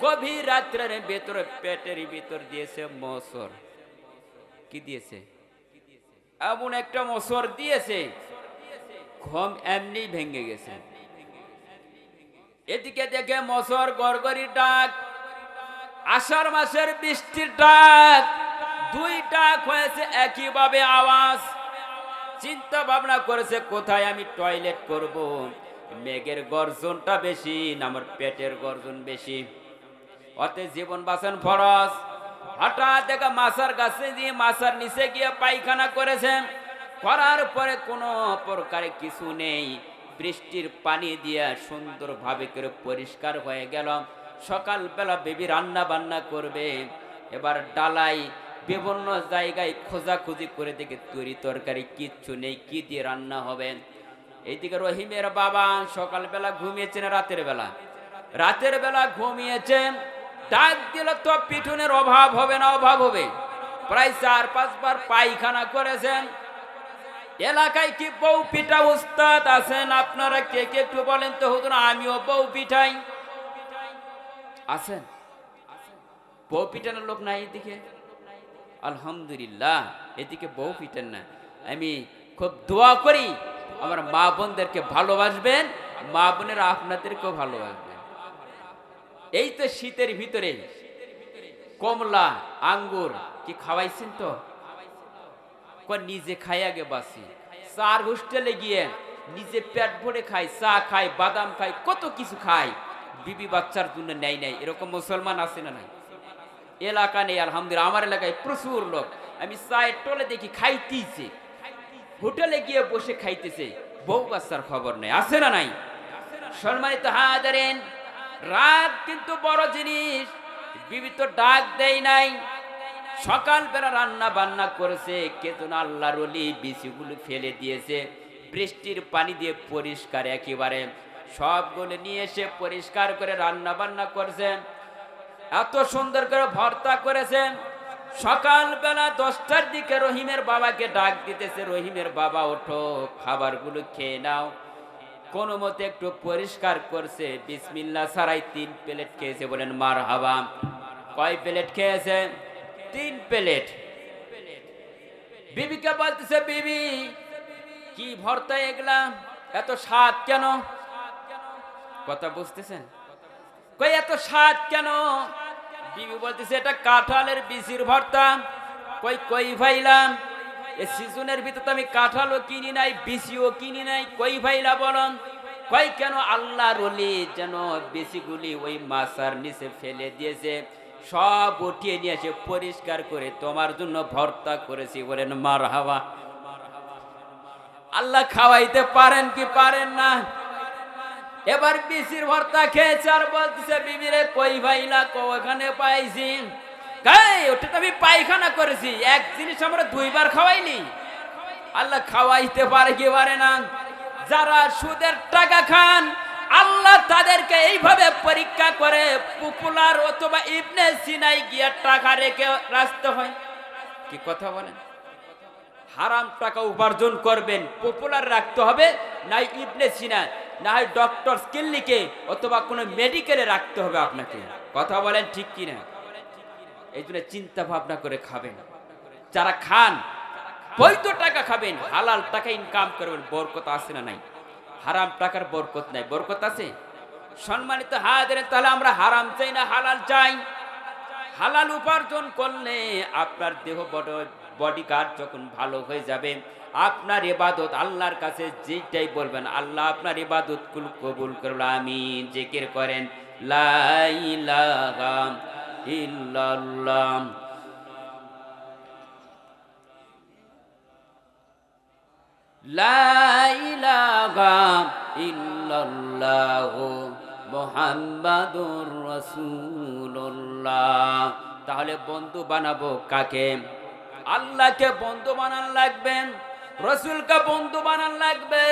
গভীর রাত্রের ভেতরে পেটের ভিতর দিয়েছে মসর। কি দিয়েছে? এমন একটা মসর দিয়েছে, ঘুম এমনি ভেঙে গেছে। এদিকে দেখে মসর গড়গড়ি ডাক, আষাঢ় মাসের বৃষ্টির ডাক, দুই ডাক হয়েছে একইভাবে আওয়াজ। চিন্তা ভাবনা করেছে কোথায় আমি টয়লেট করব, মেঘের গর্জনটা বেশি না আমার পেটের গর্জন বেশি? অতে জীবন বাঁচান ফরজ। হঠাৎ দেখা মাছার গাছে দিয়ে মাছার নিচে গিয়ে পায়খানা করেছেন, করার পরে কোনো প্রকারে কিছু নেই, বৃষ্টির পানি দিয়ে সুন্দরভাবে করে পরিষ্কার হয়ে গেল। সকালবেলা বেবি রান্না বান্না করবে, এবার ডালাই বিভিন্ন জায়গায় খোঁজাখুঁজি করে দেখে তরি তরকারি কিচ্ছু নেই, কি দিয়ে রান্না হবে। এইদিকে রহিমের বাবা সকালবেলা ঘুমিয়েছেন, রাতের বেলা ঘুমিয়েছেন। ডাক দিল তো পিঠুনের অভাব হবে না? অভাব হবে। প্রায় 4-5 বার পায়খানা করেছেন। এলাকায় কি বউ পিঠা উস্তাদ আছেন? আপনারা কে কে একটু বলেন তো হুজুর, আমিও বউ পিঠাই। আছেন? বউ পিঠানোর লোক নাই এদিকে? আলহামদুলিল্লাহ, এদিকে বউ পিঠান না। আমি খুব দোয়া করি আমার মা বোনদেরকে ভালোবাসবেন, মা বোনেরা আপনাদেরকেও ভালোবাসবেন। এই তো শীতের ভিতরে কমলা আঙ্গুর কি খাওয়াইছেন? তো নিজে খাই আগে বাসি। 4 হোস্টেলে গিয়ে নিজে পেট ভরে খাই, চা খাই, বাদাম খাই, কত কিছু খাই, বিবি বাচ্চার জন্য নেই নাই। এরকম মুসলমান আছে না নাই? এলাকা নেই আলহামদুলিল্লাহ, আমার এলাকায় প্রচুর লোক। আমি চায়ের টোলে দেখি খাইতেছে, হোটেলে গিয়ে বসে খাইতেছে, বউ বাচ্চার খবর নেই। আছে না নাই? সম্মানিত হাজারেন, রাত কিন্তু বড় জিনিস। বিবি তো ডাক দেয় নাই, সকালবেলা রান্না বান্না করেছে। কেতন আল্লাহর ওলি বিচিগুলো ফেলে দিয়েছে, বৃষ্টির পানি দিয়ে পরিষ্কার একেবারে সবগুলো নিয়ে এসে পরিষ্কার করে রান্না বান্না করেছেন। এত সুন্দর করে ভর্তা করেছেন। সকালবেলা 10টার দিকে রহিমের বাবাকে ডাক দিতেছে, রহিমের বাবা ওঠো, খাবারগুলো খেয়ে নাও। কোনো মতে একটু পরিষ্কার করছে, বিসমিল্লাহ ছাড়াই 3 প্লেট খেয়েছে। বলেন মারহাবা। কয় প্লেট খেয়েছে? 3 প্লেট। বিবিকে বলতেছে, বিবি কি ভর্তা এগুলা, এত স্বাদ কেন? কথা বুঝতেছেন? কই এত স্বাদ কেন? বিবি বলতেছে এটা কাঁঠালের বিচির ভর্তা। কই ভাইলাম, এই সিজনের ভিতরে আমি কাঁঠালও কিনি নাই, বিচিও কিনি নাই, কই ভাইলা বলন? কই কেন? আল্লাহর ওলি যেন বিচিগুলি ওই মাছার নিচে ফেলে দিয়েছে, সব উঠিয়ে নিয়ে এসে পরিষ্কার করে তোমার জন্য ভর্তা করেছি। বলেন মারহাবা। আল্লাহ খাওয়াইতে পারেন কি পারেন না? এবার বিচির ভর্তা খেয়েছে আর বলতেছে, বিবিরে কই ভাইলা, ওখানে পাইছি। ওটা তো আমি পায়খানা করেছি, এক জিনিস আমরা 2 বার খাওয়াইনি। আল্লাহ খাওয়াইতে পারে কি পারে না? যারা সুদের টাকা খান, আল্লাহ তাদেরকে এইভাবে পরীক্ষা করে। পপুলার অথবা ইবনে সিনাই গিয়া টাকা রেখে রাখতে হয়। কি কথা বলেন? হারাম টাকা উপার্জন করবেন, পপুলার রাখতে হবে, না ইবনে সিনা, না হয় ডক্টর ক্লিনিকে অথবা কোনো মেডিকেলে রাখতে হবে আপনাকে। কথা বলেন ঠিক কিনা? এই জন্য চিন্তা ভাবনা করে খাবেন। যারা খান বৈধ টাকা খাবেন, হালাল টাকা ইনকাম করবেন, বরকত আছে না নাই? হারাম টাকার বরকত নাই, বরকত আছে? সম্মানিত হাজারে, তাহলে আমরা হারাম চাই না হালাল চাই? হালাল উপার্জন করলে আপনার দেহ বডি গার্ড যখন ভালো হয়ে যাবে, আপনার ইবাদত আল্লাহর কাছে যেটাই বলবেন আল্লাহ আপনার ইবাদত কবুল করল। আমিন। জিকির করেন লা ইলাহা ইল্লাল্লাহ। লা ইলাহা ইল্লাল্লাহু মুহাম্মাদুর রাসূলুল্লাহ। তাহলে বন্ধু বানাবো কাকে? আল্লাহকে বন্ধু বানান লাগবে, রসুলকে বন্ধু বানান লাগবে।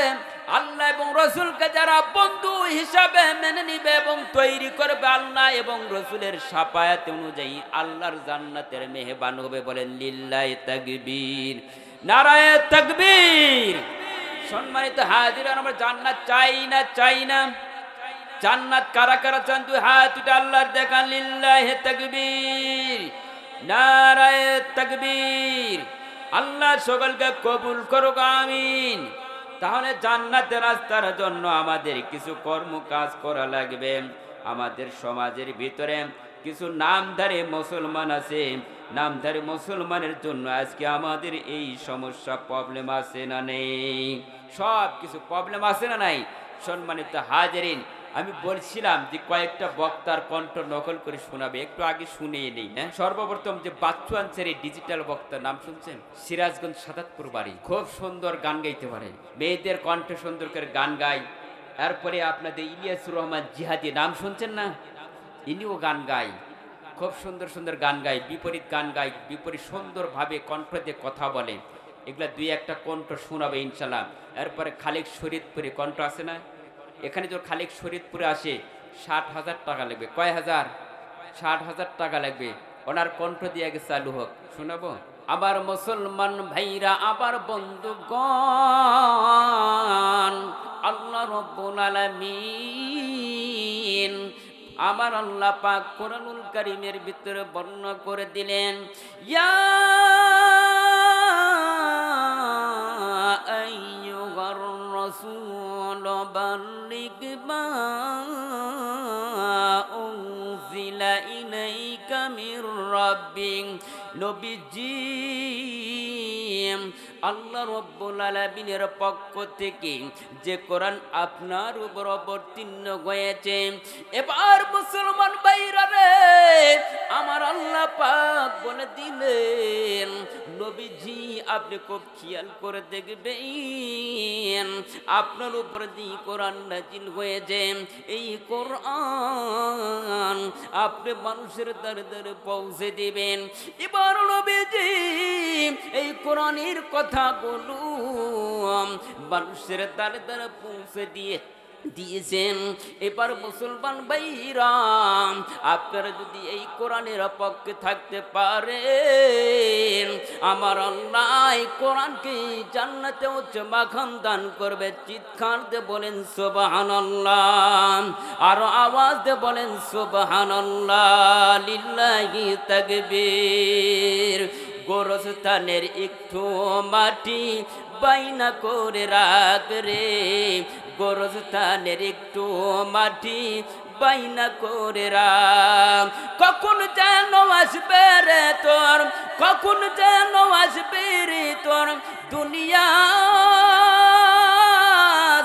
আল্লাহ এবং রসুলকে যারা বন্ধু হিসাবে মেনে নিবে এবং তৈরি করবে আল্লাহ এবং রসুলের শাফায়াত অনুযায়ী আল্লাহর জান্নাতের মেহমান হবে। বলেন লিল্লাহি তাকবীর, নারায়ে তাকবীর। সম্মানিত হাজিরান, আমরা জান্নাত চাই না? চাই না? জান্নাত কারা কারা চান? দুই হাত উঠে আল্লাহর দেখান। লিল্লাহি তাকবীর, নারায়ে তাকবীর। আল্লাহ সকলকে কবুল করুক, আমিন। তাহলে জান্নাতের রাস্তার জন্য আমাদের কিছু কর্ম কাজ করা লাগবে। আমাদের সমাজের ভিতরে কিছু নামধারী মুসলমান আছে, নামধারী মুসলমানের জন্য আজকে আমাদের এই সমস্যা প্রবলেম আছে না নেই? সব কিছু প্রবলেম আছে না নাই? সম্মানিত হাজিরিন, আমি বলছিলাম যে কয়েকটা বক্তার কণ্ঠ নকল করে শোনাবে, একটু আগে শুনিয়ে নেই। হ্যাঁ, সর্বপ্রথম যে বাচ্চু আনসারী ডিজিটাল বক্তার নাম শুনছেন? সিরাজগঞ্জ সাদাতপুর বাড়ি, খুব সুন্দর গান গাইতে পারে, মেয়েদের কণ্ঠে সুন্দর করে গান গায়। এরপরে আপনাদের ইলিয়াসুর রহমান জিহাদি নাম শুনছেন না? ইনিও গান গায়, খুব সুন্দর সুন্দর গান গায়, বিপরীত গান গায়, বিপরীত সুন্দরভাবে কণ্ঠ দিয়ে কথা বলে। এগুলা দুই একটা কণ্ঠ শোনাবে ইনশাল্লাহ। এরপরে খালেক শরীদপুরে কণ্ঠ আছে না? এখানে তো খালেক শরীদপুরে আসে 60,000 টাকা লাগবে। কয় হাজার? 60,000 টাকা লাগবে। ওনার কণ্ঠ দিয়ে আগে চালু হোক, শোনাবো। আবার মুসলমান ভাইরা, আবার বন্ধুগণ, আল্লাহ রাব্বুল আলামিন আমার আল্লাহ পাক কোরআনুল কারীমের ভিতরে বর্ণনা করে দিলেন, ইয়া আইয়ুহার রাসূল বাল্লিগ মা উনজিলা ইলাইকা মির রাব্বিক। নবীজি, আল্লাহ রাব্বুল আলামিনের পক্ষ থেকে যে কোরআন আপনার উপর অবতীর্ণ হয়েছে, এবার মুসলমান ভাইরা রে, আমার আল্লাহ পাক বলে দিলেন, নবীজি আপনি খুব খেয়াল করে দেখবেন, আপনার উপর যে কোরআন নাজিল হয়েছে, এই কোরআন আপনি মানুষের দ্বারে দ্বারে পৌঁছে দিবেন। এবার নবীজি এই কোরআনের কথাগুলো মানুষের দ্বারে দ্বারে পৌঁছে দিয়েছেন। এবার মুসলমান ভাইরা, আপনারা যদি এই কোরআনের পক্ষে থাকতে পারেন, আমার আল্লাহ এই কোরআনকে জান্নাতে উচ্চ মাকাম দান করবে। চিৎকার দিয়ে বলেন সুবহানাল্লাহ, আরো আওয়াজ দিয়ে বলেন সুবহানাল্লাহ। লিল্লাহি তাকবীর। গোরস্থানের একটু মাটি বাইনা করে রাখ রে, গোরস্থানের একটু মাটি বাইনা করে রাখ। কখন যেন আসবে রে তোর, কখন যেন আসবে রে তোর দুনিয়া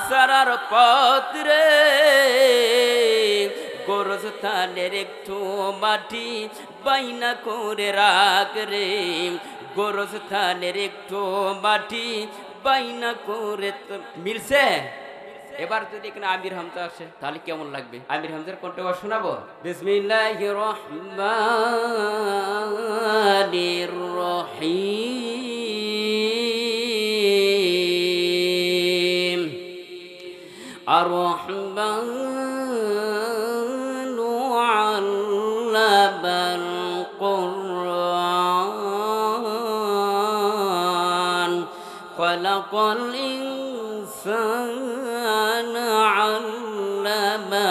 সারার পথ রে। গোরস্থানের একটু মাটি বাইনা করে রাখ রে, গোরস্থানের একটু মাটি বাইনা করে। মিলছে? এবার যদি এখানে আমির হামজা আসে তাহলে কেমন লাগবে? আমির হামজার কণ্ঠ শোনাবো। বিসমিল্লাহির রহমানির রহিম। আর রহমানু আল্লামাল কুরআন, খালাকাল ইনসানা আল্লামাহুল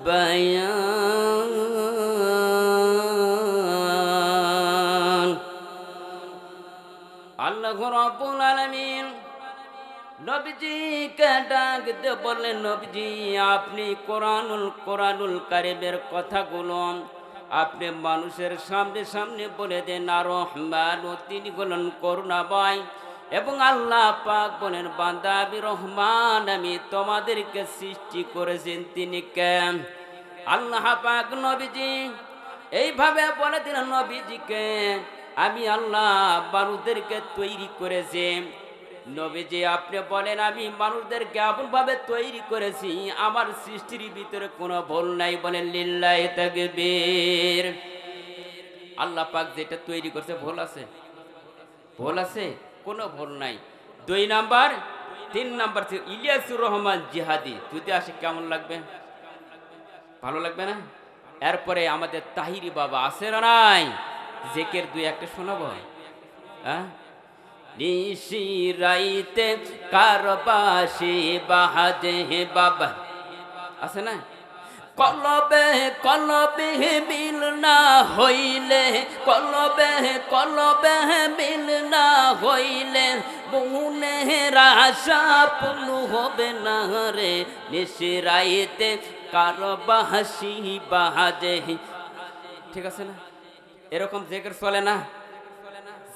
বায়ান। আল্লাহ রাব্বুল আলামিন নবীজিকে ডাক দিয়ে বললেন, নবীজি আপনি কোরআনুল কারীমের কথাগুলো আপনি মানুষের সামনে সামনে বলে দেন আর রহমান, তিনি বলেন করুণাময়, এবং আল্লাহ পাক বলেন বান্দা আমি রহমান, আমি তোমাদেরকে সৃষ্টি করেছেন তিনি কে? আল্লাহ পাক নবীজি এইভাবে বলে দিলেন নবীজিকে, আমি আল্লাহ মানুষদেরকে তৈরি করেছি। নবীজি আপনি বলেন আমি মানুষদেরকে এমন ভাবে তৈরি করেছি আমার সৃষ্টির ভিতরে কোনো ভুল নাই। বলেন লিল্লাহি তাকবীর। আল্লাহ পাক যেটা তৈরি করছে ভুল আছে? ভুল আছে? কোনো ভুল নাই। 2 নাম্বার 3 নাম্বার ইলিয়াসুর রহমান জিহাদি যদি আসে কেমন লাগবে? ভালো লাগবে না? এরপরে আমাদের তাহিরি বাবা আছে না নাই? জেকের 2-1টা শোনাবো। হ্যাঁ, নিশি রাইতে কারবাসি বাহাজে বাবা আছে না? কলবে কলবে মিল না হইলে, কলবে কলবে মিল না হইলে মনের আশা পূর্ণ হবে না রে। নিশি রাইতে কারবাসি বাহাজে, ঠিক আছে না? এরকম জিকির চলে না?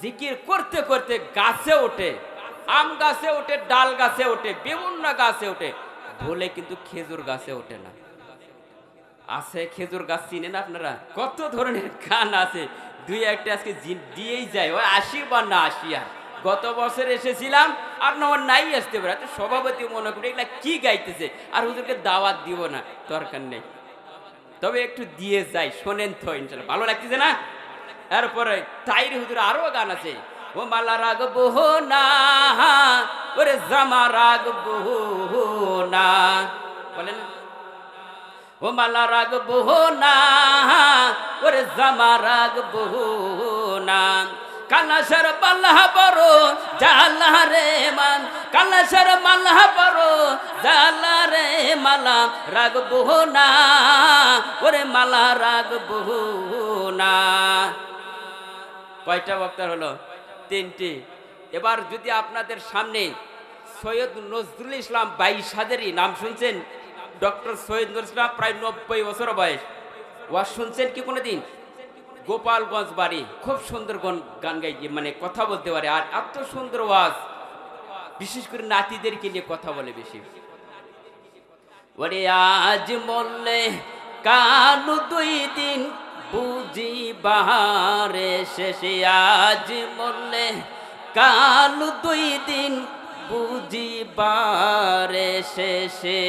জিকির করতে করতে গাছে ওঠে, আম গাছে ওঠে, ডাল গাছে ওঠে, বিভিন্ন গাছে ওঠে, বলে কিন্তু খেজুর গাছে ওঠে না। আছে খেজুর গাছ চিনেন আপনারা? কত ধরনের গান আছে, 2-1টা আজকে দিয়েই যায়। ওই 80 বা না 80। আর গত বছর এসেছিলাম, আর আমার নাই আসতে পারে, সভাপতি মনে করি এগুলা কি গাইতেছে, আর হুজুরকে দাওয়াত দিব না, দরকার নেই, তবে একটু দিয়ে যাই, শোনেন তো ইনশাল্লাহ ভালো লাগতেছে না? এরপরে তাইর হুজুর আরো গান আছে, ও মালা রাগবো না, ওরে জামা রাগবো না, বলেন ও মালা রাগবো না, ওরে জামা রাগবো না। কালাসার মাল্লাহ বড় জালা রে মান, কালাসার মাল্লাহ বড় জালা রে মালা রাগবো না, ওরে মালা রাগবো না। কয়টা বক্তার হলো? 3টি। এবার যদি আপনাদের সামনে সৈয়দ নজরুল ইসলাম 22 হাজারি নাম শুনছেন? ডক্টর সৈয়দ নজরুল ইসলাম প্রায় 90 বছর বয়স। ওয়াজ শুনছেন কি কোনোদিন? গোপালগঞ্জ বাড়ি, খুব সুন্দর গান গাই, মানে কথা বলতে পারে, আর এত সুন্দর ওয়াজ, বিশেষ করে নাতিদেরকে নিয়ে কথা বলে বেশি। ওরে আজ মরলে কালু 2 দিন বুঝি বাহারে শেষে, আজ মরলে কালু 2 দিন বুঝি বারে শেষে।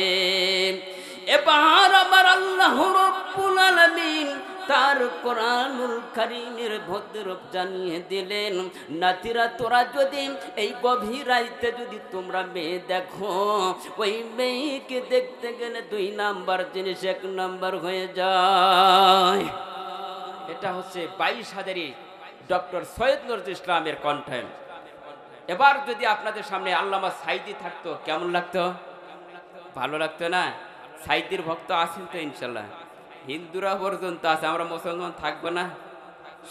এবার আমার আল্লাহ রাব্বুল আলামিন তার কোরআনুল কারীমের ভদ্ররূপ জানিয়ে দিলেন, নাতিরা তোরা যদি এই গভীর রাইতে যদি তোমরা মেয়ে দেখো, ওই মেয়েকে দেখতে গেলে 2 নাম্বার জিনিস 1 নাম্বার হয়ে যায়। এটা হচ্ছে 22 হাজারি ডক্টর সৈয়দ নজরুল ইসলামের কণ্ঠে। এবার যদি আপনাদের সামনে আল্লামা সাইদি থাকতো কেমন লাগতো? ভালো লাগতো না? সাইদির ভক্ত আছেন তো ইনশাল্লাহ, হিন্দুরা পর্যন্ত আছে, আমরা মুসলমান থাকবো না?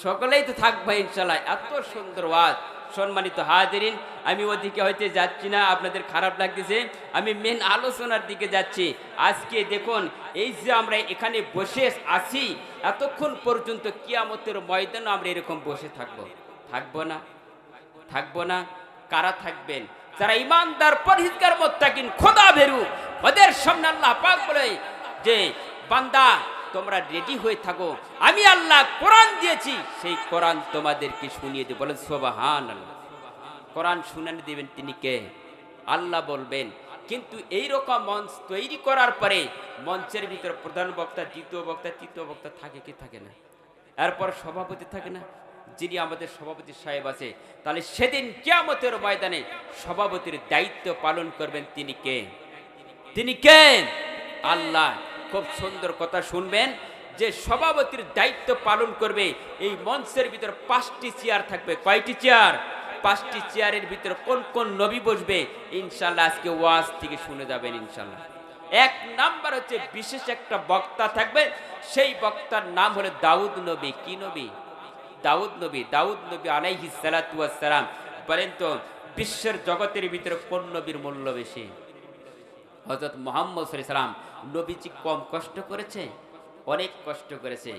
সকলেই তো থাকবো ইনশাল্লাহ। এত সুন্দর ওয়াজ। সম্মানিত হাজিরিন, আমি ওদিকে হইতে যাচ্ছি না, আপনাদের খারাপ লাগতেছে, আমি মেন আলোচনার দিকে যাচ্ছি। আজকে দেখুন, এই যে আমরা এখানে বসে আছি, এতক্ষণ পর্যন্ত কিয়ামতের ময়দানে আমরা এরকম বসে থাকবো? থাকবো না? থাকবো না? কারা থাকবেন? যারা ইমানদার, পরহেজগার, মুত্তাকিন, খোদা ভীরু, ওদের সামনে আল্লাহ পাক বলে যে বান্দা তোমরা রেডি হয়ে থাকো, আমি আল্লাহ কোরআন দিয়েছি, সেই কোরআন তোমাদেরকে শুনিয়ে দেব। বলেন সুবহানাল্লাহ। কোরআন শুনানি দিবেন তিনি কে? আল্লাহ বলবেন। কিন্তু এইরকম মঞ্চ তৈরি করার পরে মঞ্চের ভিতরে প্রধান বক্তা, দ্বিতীয় বক্তা, তৃতীয় বক্তা থাকে কি থাকে না? এরপর সভাপতি থাকে না? যিনি আমাদের সভাপতি সাহেব আছে, তাহলে সেদিন কিয়ামতের ময়দানে সভাপতির দায়িত্ব পালন করবেন তিনি কে? তিনি কে? আল্লাহ। খুব সুন্দর কথা শুনবেন, যে সভাপতির দায়িত্ব পালন করবে, এই মঞ্চের ভিতরে 5টি চেয়ার থাকবে। কয়টি চেয়ার? 5টি চেয়ারের ভিতরে কোন কোন নবী বসবে ইনশাআল্লাহ আজকে ওয়াজ থেকে শুনে যাবেন ইনশাআল্লাহ। 1 নাম্বার হচ্ছে বিশেষ একটা বক্তা থাকবে, সেই বক্তার নাম হলো দাউদ নবী। কি নবী? দাউদ নবী। দাউদ নবী আলাইহিস সালাতু ওয়াস সালাম। বলেন তো বিশ্বের জগতের ভিতরে কোন নবীর মূল্য বেশি? হযরত মুহাম্মদ সাল্লাল্লাহু আলাইহি সাল্লাম। নবীজি কম কষ্ট করেছে? অনেক কষ্ট করেছে।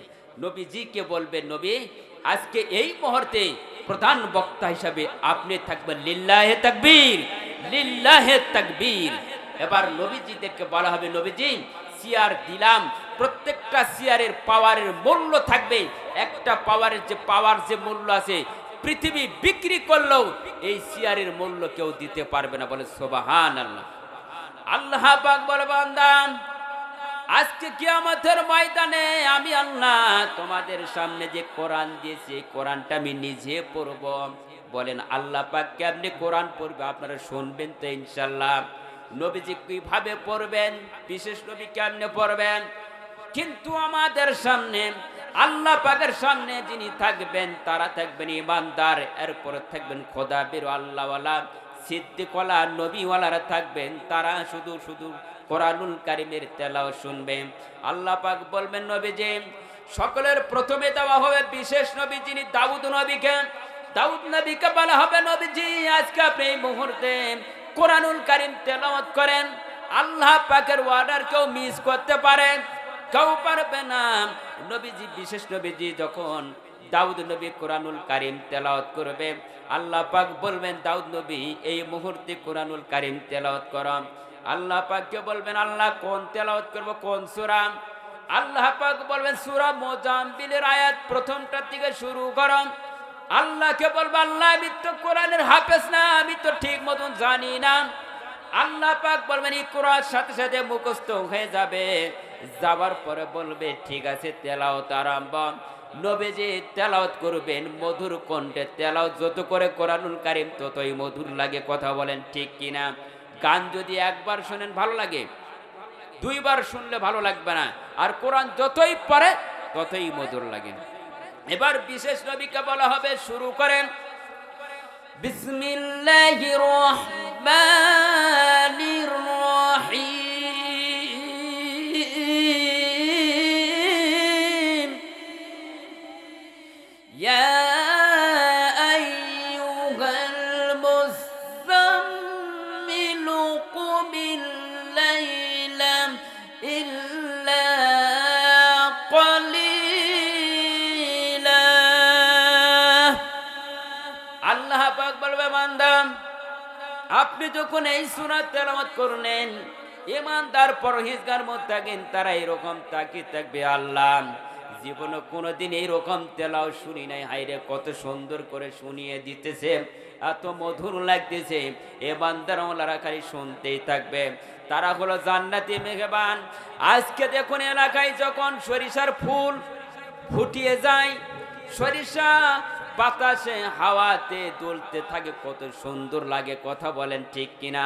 নবীজিকে বলবেন, নবী আজকে এই মুহূর্তে প্রধান বক্তা হিসাবে আপনি থাকবেন, লিল্লাহে তাকবীর, লিল্লাহে তাকবীর। এবার নবীজিদেরকে বলা হবে, নবীজি চেয়ার দিলাম, প্রত্যেকটা চেয়ারের পাওয়ারের মূল্য থাকবে, একটা পাওয়ার যে মূল্য আছে পৃথিবী বিক্রি করলেও এই চেয়ারের মূল্য কেউ দিতে পারবে না। বলে সুবহানাল্লাহ। আল্লাহ পাক বলে, বান্দা আজকে কিয়ামতের ময়দানে আমি আল্লাহ তোমাদের সামনে যে কোরআন দিয়েছি, কোরআনটা আমি নিজে পড়ব। বলেন আল্লাহ পাক কেমনে কোরআন পড়বে? আপনারা শুনবেন তো ইনশাআল্লাহ। নবীজি কিভাবে পড়বেন, বিশেষ নবী কেমনে পড়বেন? কিন্তু আমাদের সামনে আল্লাহ পাকের সামনে যিনি থাকবেন তারা থাকবেন ইমানদার, এরপরে থাকবেন খোদা বের আল্লাহওয়ালা, সিদ্দিকওয়ালা, নবীওয়ালারা থাকবেন। তারা শুধু শুধু কোরআনুল কারীমের তেলাওয়াত শুনবে। আল্লাহ পাক বলবেন, নবীজি সকলের প্রথমে দেওয়া হবে বিশেষ নবী যিনি দাউদ নবীকে। দাউদ নবীকে বলা হবে, নবীজি আজকে আপনি এই মুহূর্তে কোরআনুল কারীম তেলাওয়াত করেন। আল্লাহ পাকের অর্ডার কেউ মিস করতে পারে? কেউ পারবে না। নবীজি বিশেষ নবীজি যখন দাউদ নবী কোরআনুল কারীম তেলাওয়াত করবে, আল্লাহ পাক বলবেন, দাউদ নবী এই মুহূর্তে কোরআনুল কারীম তেলাওয়াত করো। আল্লাহ পাককে বলবেন, আল্লাহ কোন তেলাওয়াত করব, কোন সূরা? আল্লাহ পাক বলবেন, সূরা মুজাম্মিলের আয়াত প্রথমটা থেকে শুরু করো। আল্লাহকে বলবো, আল্লাহ আমি তো কোরআনের হাফেজ না, আমি তো ঠিক মতন জানি না। আল্লাহ পাক বলবেন, এই কোরআন সাথে সাথে মুখস্থ হয়ে যাবে। যাবার পরে বলবে, ঠিক আছে তেলাওয়াত আরম্ভ। নবীজি তেলাওয়াত করবেন মধুর কণ্ঠে। তেলাওয়াত যত করে কোরআনুল কারীম ততই মধুর লাগে। কথা বলেন ঠিক কিনা? গান যদি একবার শোনেন ভালো লাগে, দুইবার শুনলে ভালো লাগবে না। আর কোরআন যতই পড়ে ততই মধুর লাগে। এবার বিশেষ নবীকে বলা হবে, শুরু করেন। বিসমিল্লাহির রহমানির রহিম। ইয়া আপনি যখন এই সূরা তেলাওয়াত করলেন, ঈমানদার পরহেজগার মুত্তাকিন তারা এরকম তাকিয়ে থাকবে, আল্লাহ জীবনে কোনোদিন এইরকম তেলাওয়াত শুনি নাই। হায়রে কত সুন্দর করে শুনিয়ে দিতেছে, এত মধুর লাগতেছে। ঈমানদার ওয়ালারা খালি শুনতেই থাকবে। তারা হলো জান্নাতি মেহমান। আজকে দেখুন এলাকায় যখন সরিষার ফুল ফুটিয়ে যায়, সরিষা বাতাসে হাওয়াতে দুলতে থাকে, কত সুন্দর লাগে। কথা বলেন ঠিক কিনা?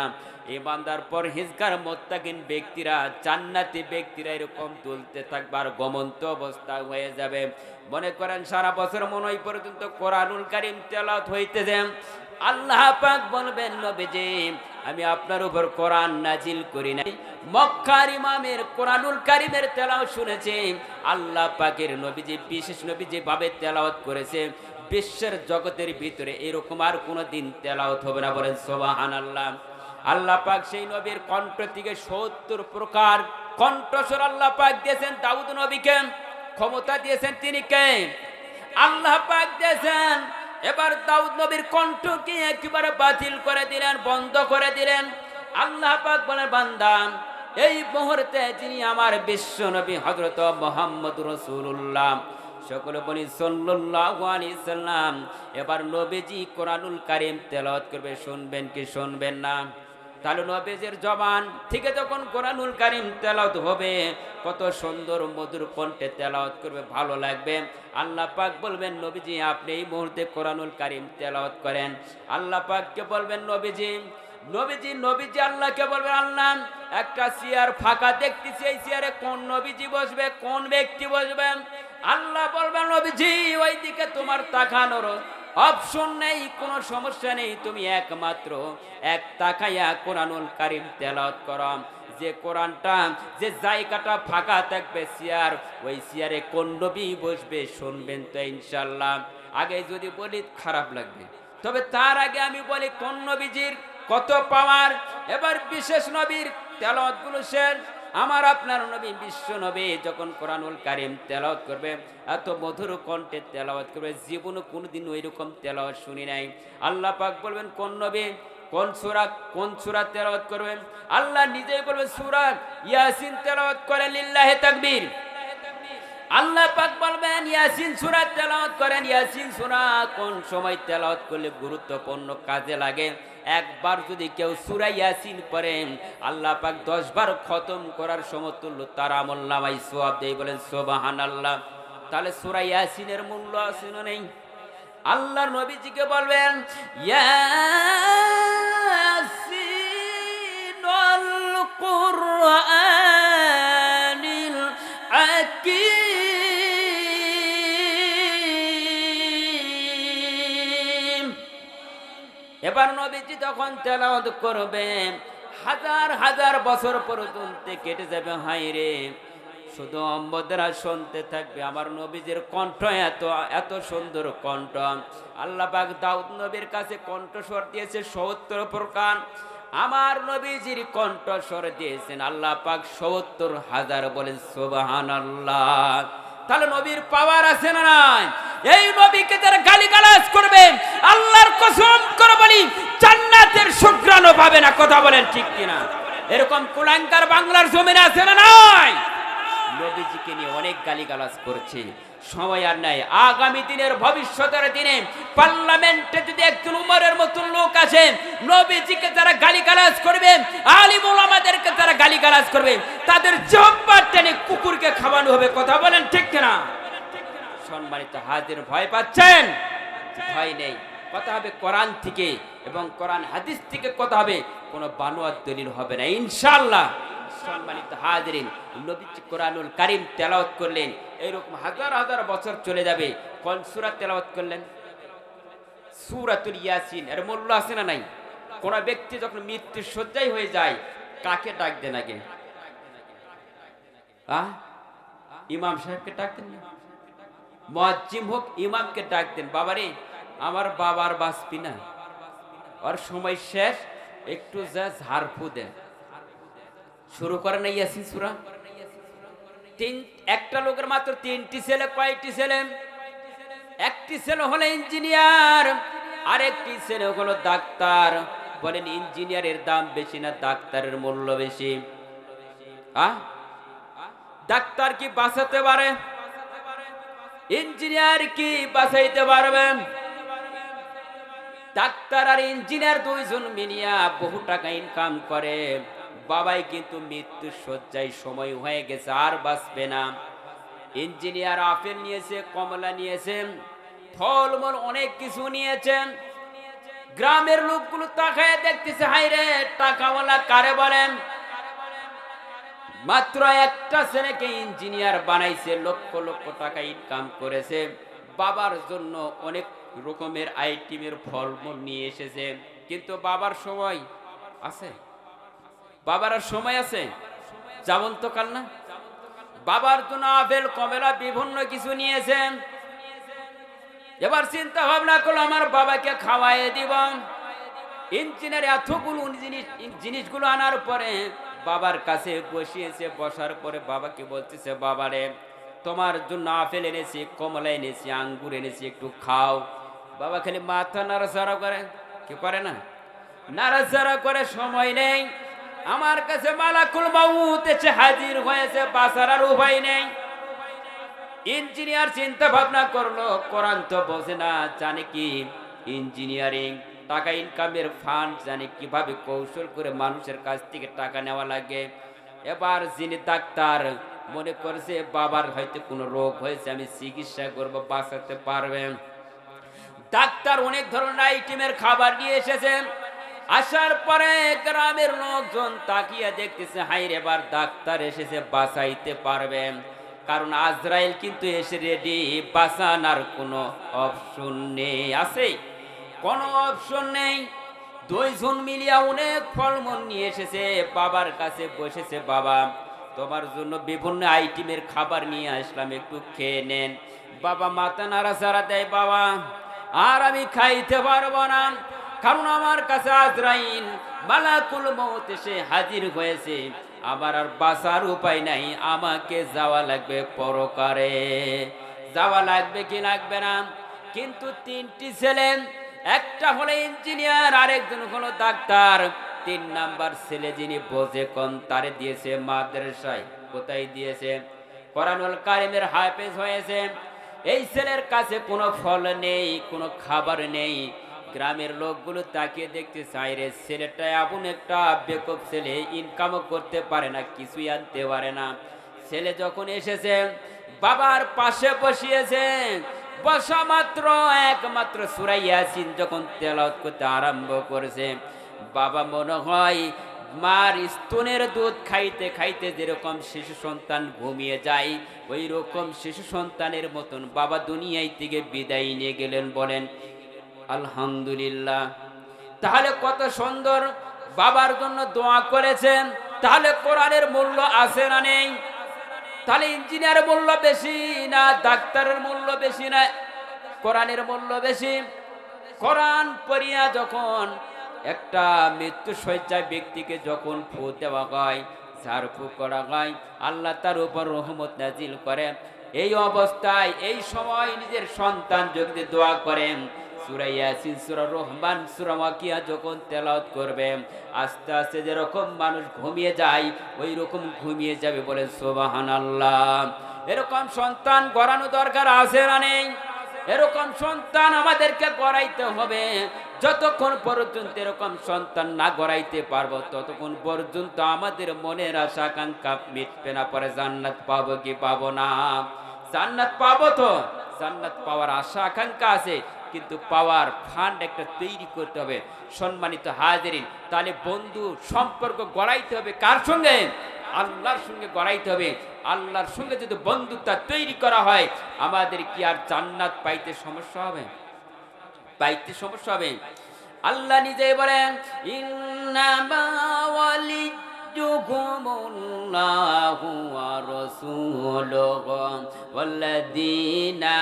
ঈমানদার পরহেজগার মুত্তাকিন ব্যক্তিরা, জান্নাতি ব্যক্তিরা এরকম দুলতে থাকবে আর ঘুমন্ত অবস্থা হয়ে যাবে। মনে করেন সারা বছর মনে হয় পর্যন্ত কোরআনুল কারীম তেলাওয়াত হইতেছে। আল্লাহ পাক বলবেন, নবীজি আমি আপনার উপর কোরআন নাজিল করি নাই, মক্কার ইমামের কোরআনুল কারীমের তেলাওয়াত শুনেছি। আল্লাহ পাকের নবীজি বিশেষ নবী যেভাবে তেলাওয়াত করেছে, বিশ্বের জগতের ভিতরে এরকম আর কোনোদিন তেলাওয়াত হবে না। বলেন সুবহানাল্লাহ। আল্লাহ পাক সেই নবীর কণ্ঠ থেকে ৭০ প্রকার কণ্ঠস্বর আল্লাহ পাক দিয়েছেন দাউদ নবীকে। ক্ষমতা দিয়েছেন তিনি কে? আল্লাহ পাক দিয়েছেন। এবার দাউদ নবীর কণ্ঠকে একেবারে বাতিল করে দিলেন, বন্ধ করে দিলেন। আল্লাহ পাক বলেন, বান্দা এই মুহূর্তে যিনি আমার বিশ্ব নবী হযরত মুহাম্মদুর রাসূলুল্লাহ, সকলে বলি সাল্লাল্লাহু আলাইহি সাল্লাম। এবার নবীজি কোরআনুল কারীম তেলাওয়াত করবে, শুনবেন কি শুনবেন না? তাহলে নবীজির জবান থেকে যখন কোরআনুল কারীম তেলাওয়াত হবে, কত সুন্দর মধুর কণ্ঠে তেলাওয়াত করবে, ভালো লাগবে। আল্লাহ পাক বলবেন, নবীজি আপনি এই মুহূর্তে কোরআনুল কারীম তেলাওয়াত করেন। আল্লাহ পাককে বলবেন, নবীজি আল্লাহকে বলবেন, আল্লাহ একটা চেয়ার ফাঁকা দেখতেছি, এই চেয়ারে কোন নবীজি বসবে, কোন ব্যক্তি বসবে? আল্লাহ বলবেন, নবীজি ওই দিকে তোমার তাকানোর অপশন নেই, কোনো সমস্যা নেই, তুমি একমাত্র এক তাকাইয়া কোরআনুল কারীম তেলাওয়াত করো। যে কোরআনটা, যে জায়গাটা ফাঁকা থাকবে চেয়ার, ওই চেয়ারে কোন নবী বসবে শুনবেন তো ইনশাআল্লাহ। আগে যদি বলি খারাপ লাগবে, তবে তার আগে আমি বলি কোন নবীজির কত পাওয়ার। এবার বিশেষ নবীর তেলাওয়াত গুলো শেষ। আমার আপনার নবী বিশ্ব নবী যখন কোরআনুল কারীম তেলাওয়াত করবে, এত মধুর কণ্ঠে তেলাওয়াত করবে, জীবনে কোনোদিন ওইরকম তেলাওয়াত শুনি নাই। আল্লাহ পাক বলবেন কোন নবী কোন সূরা তেলাওয়াত করবেন? আল্লাহ নিজেই বলবেন সূরা ইয়াসিন তেলাওয়াত করেন, লিল্লাহি তাকবীর। আল্লাহ পাক বলবেন ইয়াসিন সূরা তেলাওয়াত করেন। ইয়াসিন সূরা কোন সময় তেলাওয়াত করলে গুরুত্বপূর্ণ কাজে লাগে? একবার যদি কেউ সূরা ইয়াসিন পড়েন, আল্লাহ পাক 10 বার খতম করার সমতুল্য তার আমলনামায় সওয়াব দেয়। বলেন সুবহানাল্লাহ। তাহলে সূরা ইয়াসিনের মূল্য আছে না নেই? আল্লাহর নবীজিকে বলবেন ইয়াসিনুল কুরআনিল হাকীম। এবার নবীজি তখন তেলাওয়াত করবে, হাজার হাজার বছর পর্যন্ত কেটে যাবে। হায় রে, শুধু উম্মতরা শুনতে থাকবে। আমার নবীজির কণ্ঠ এত সুন্দর কণ্ঠ। আল্লাহ পাক দাউদ নবীর কাছে কণ্ঠস্বর দিয়েছে ৭০ প্রকার, আমার নবীজির কণ্ঠস্বর দিয়েছেন আল্লাহ পাক ৭০,০০০। বলেন সুবহানাল্লাহ। তাহলে নবীর পাওয়ার আছে না নাই? এই নবীকে যারা গালিগালাজ করবে, আল্লাহর কসম করে বলি জান্নাতের সুঘ্রাণও পাবে না। কথা বলেন ঠিক কিনা? এরকম কুলাঙ্গার বাংলার জমিনে আছে না নাই? নবীজিকে নিয়ে অনেক গালিগালাজ করছে, সময় আর নাই। আগামী দিনের ভবিষ্যতের দিনে পার্লামেন্টে যদি একজন উমরের মতন লোক আসে, নবীজিকে যারা গালিগালাজ করবে, আলিম ওলামাদেরকে যারা গালিগালাজ করবে, তাদের জিহ্বা টেনে কুকুরকে খাওয়ানো হবে। কথা বলেন ঠিক কিনা? সম্মানিত হাজির, ভয় পাচ্ছেন? ভয় নেই। কথা হবে কোরআন থেকে এবং কোরআন হাদিস থেকে কথা হবে, কোনো বানোয়ার দলিল হবে না ইনশাআল্লাহ। সম্মানিত হাজিরিন, নবীজি কোরআনুল কারীম তেলাওয়াত করলেন, এরকম হাজার হাজার বছর চলে যাবে। কোন সূরা তেলাওয়াত করলেন? সূরাতুল ইয়াসিন। এর মূল্য আছে না নাই? কোন ব্যক্তি যখন মৃত্যুর শয্যায় হয়ে যায়, কাকে ডাক দেন আগে? ইমাম সাহেবকে ডাক দেন না? মুয়াজ্জিম হোক, ইমামকে ডাক দেন, বাবারে আমার বাবার বাঁচবি না, ওর সময় শেষ, একটু যা ঝাড়ফু দেন। শুরু করে না ইয়াসিন সূরা। একটা লোকের মাত্র 3টি ছেলে। কয়টি ছেলে? একটি ছেলে হলো ইঞ্জিনিয়ার, আরেকটি ছেলে হলো ডাক্তার। বলেন ইঞ্জিনিয়ারের দাম বেশি না ডাক্তারের মূল্য বেশি? ডাক্তার কি বাঁচাতে পারে? ইঞ্জিনিয়ার কি বাঁচাইতে পারবেন? ডাক্তার আর ইঞ্জিনিয়ার দুইজন মিলিয়া বহু টাকা ইনকাম করে। বাবাই কিন্তু মৃত্যুর শয্যায় সময় হয়ে গেছে, আর বাঁচবে না। ইঞ্জিনিয়ার আপেল নিয়েছে, কমলা নিয়েছেন, ফলমূল অনেক কিছু নিয়েছেন। গ্রামের লোকগুলো তাকায় দেখতেছে, হায় রে টাকাওয়ালা কারে বলেন? মাত্র একটা ছেলেকে ইঞ্জিনিয়ার বানাইছে, লক্ষ লক্ষ টাকা ইনকাম করেছে। বাবার জন্য অনেক রকমের আইটেমের ফলমূল নিয়ে এসেছে, কিন্তু বাবার সময় আছে? বাবার সময় আছে? যেমন তো কাল না, বাবার জন্য আপেল কমলা বিভিন্ন কিছু নিয়েছেন। এবার চিন্তা ভাবনা করলো আমার বাবাকে খাওয়াই দিব। ইঞ্জিনিয়ার এতগুলো জিনিসগুলো আনার পরে বাবার কাছে বসিয়েছে। বসার পরে বাবাকে বলতেছে, বাবারে তোমার জন্য আপেল এনেছি, কমলা এনেছি, আঙ্গুর এনেছি, একটু খাও। বাবা খালি মাথা নাড়াচাড়া করে। কি করে না? নাড়াচাড়া করে। সময় নেই, আমার কাছে মালাকুল মাউত এসে হাজির হয়েছে, বাঁচার আর উপায় নেই। ইঞ্জিনিয়ার চিন্তা ভাবনা করলো, কোরআন তো বোঝে না, জানে কি ইঞ্জিনিয়ারিং টাকা ইনকামের ফান্ড, জানে কিভাবে কৌশল করে মানুষের কাছ থেকে টাকা নেওয়া লাগে। এবার যিনি ডাক্তার মনে করছে বাবার হয়তো কোনো রোগ হয়েছে, আমি চিকিৎসা করবো, বাঁচাতে পারবেন। ডাক্তার অনেক ধরনের আইটেমের খাবার নিয়ে এসেছেন। আসার পরে গ্রামের লোকজন তাকিয়ে দেখতেছে, হাই রে এবার ডাক্তার এসেছে, বাঁচাইতে পারবেন। কারণ আজরাইল কিন্তু এসে রেডি, বাঁচানোর কোনো অপশন নেই। আছে? কোনো অপশন নেই। দুইজন মিলিয়া অনেক ফলমূল নিয়ে এসেছে, বাবার কাছে বসেছে, বাবা তোমার জন্য বিভিন্ন আইটেমের খাবার নিয়ে আসলাম, একটু খেয়ে নেন। বাবা মাথা নাড়াচাড়া দেয়, বাবা আর আমি খাইতে পারবো না, কারণ আমার কাছে আজরাইল মালাকুল মউত এসে হাজির হয়েছে, আমার আর বাঁচার উপায় নাই, আমাকে যাওয়া লাগবে পরকারে। যাওয়া লাগবে কি লাগবে না? কিন্তু তিনটি ছেলে, একটা হলো ইঞ্জিনিয়ার, আরেকজন হলো ডাক্তার, 3 নাম্বার ছেলে যিনি বোঝে কম তারে দিয়েছে মাদ্রাসায়। কোথায় দিয়েছে? কোরআনুল কারীমের হাফেজ হয়েছে। এই ছেলের কাছে কোনো ফল নেই, কোনো খাবার নেই। গ্রামের লোকগুলো তাকিয়ে দেখতে চায়, রে ছেলেটা এমন একটা বেকুব ছেলে, ইনকামও করতে পারে না, কিছুই আনতে পারে না। ছেলে যখন এসেছে বাবার পাশে বসিয়েছে, বসা মাত্র একমাত্র সূরা ইয়াসিন যখন তেলাওয়াত করতে আরম্ভ করেছে, বাবা মনে হয় মার স্তনের দুধ খাইতে খাইতে যেরকম শিশু সন্তান ঘুমিয়ে যায়, ওই রকম শিশু সন্তানের মতন বাবা দুনিয়ায় থেকে বিদায় নিয়ে গেলেন। বলেন আলহামদুলিল্লাহ। তাহলে কত সুন্দর বাবার জন্য দোয়া করেছেন। তাহলে কোরআনের মূল্য আছে না নেই? তাহলে ইঞ্জিনিয়ারের মূল্য বেশি না ডাক্তারের মূল্য বেশি না কোরআনের মূল্য বেশি? কোরআন পড়িয়া যখন একটা মৃত্যু শয্যায় ব্যক্তিকে যখন ফু দেওয়া হয়, ঝাড়ফুঁক করা হয়, আল্লাহ তার উপর রহমত নাজিল করে। এই অবস্থায় এই সময় নিজের সন্তান যদি দোয়া করেন, সূরা ইয়াসিন, সূরা রহমান, সূরা ওয়াকিয়া যখন তেলাওয়াত করবে, আস্তে আস্তে যেরকম মানুষ ঘুমিয়ে যায় ওই রকম ঘুমিয়ে যাবে। বলেন সুবহানাল্লাহ। এরকম সন্তান গড়ানো দরকার আছে না নেই? এরকম সন্তান আমাদেরকে গড়াইতে হবে। যতক্ষণ পর্যন্ত এরকম সন্তান না গড়াইতে পারবো, ততক্ষণ পর্যন্ত আমাদের মনের আশা আকাঙ্ক্ষা মিটবে না। পরে জান্নাত পাবো কি পাবো না? জান্নাত পাবো তো, জান্নাত পাওয়ার আশা আকাঙ্ক্ষা আছে, কিন্তু পাওয়ার ফান্ড একটা তৈরি করতে হবে। সম্মানিত হাজিরিন, তাহলে বন্ধু সম্পর্ক গড়াইতে হবে কার সঙ্গে? আল্লাহর সঙ্গে গড়াইতে হবে। আল্লাহর সঙ্গে যদি বন্ধুত্ব তৈরি করা হয়, আমাদের কি আর জান্নাত পাইতে সমস্যা হবে? পাইতে সমস্যা হবে? আল্লাহ নিজেই বলেন, ইন্নামা ওয়ালিয়্যুকুমুল্লাহু ওয়া রাসূলুহু ওয়াল্লাযীনা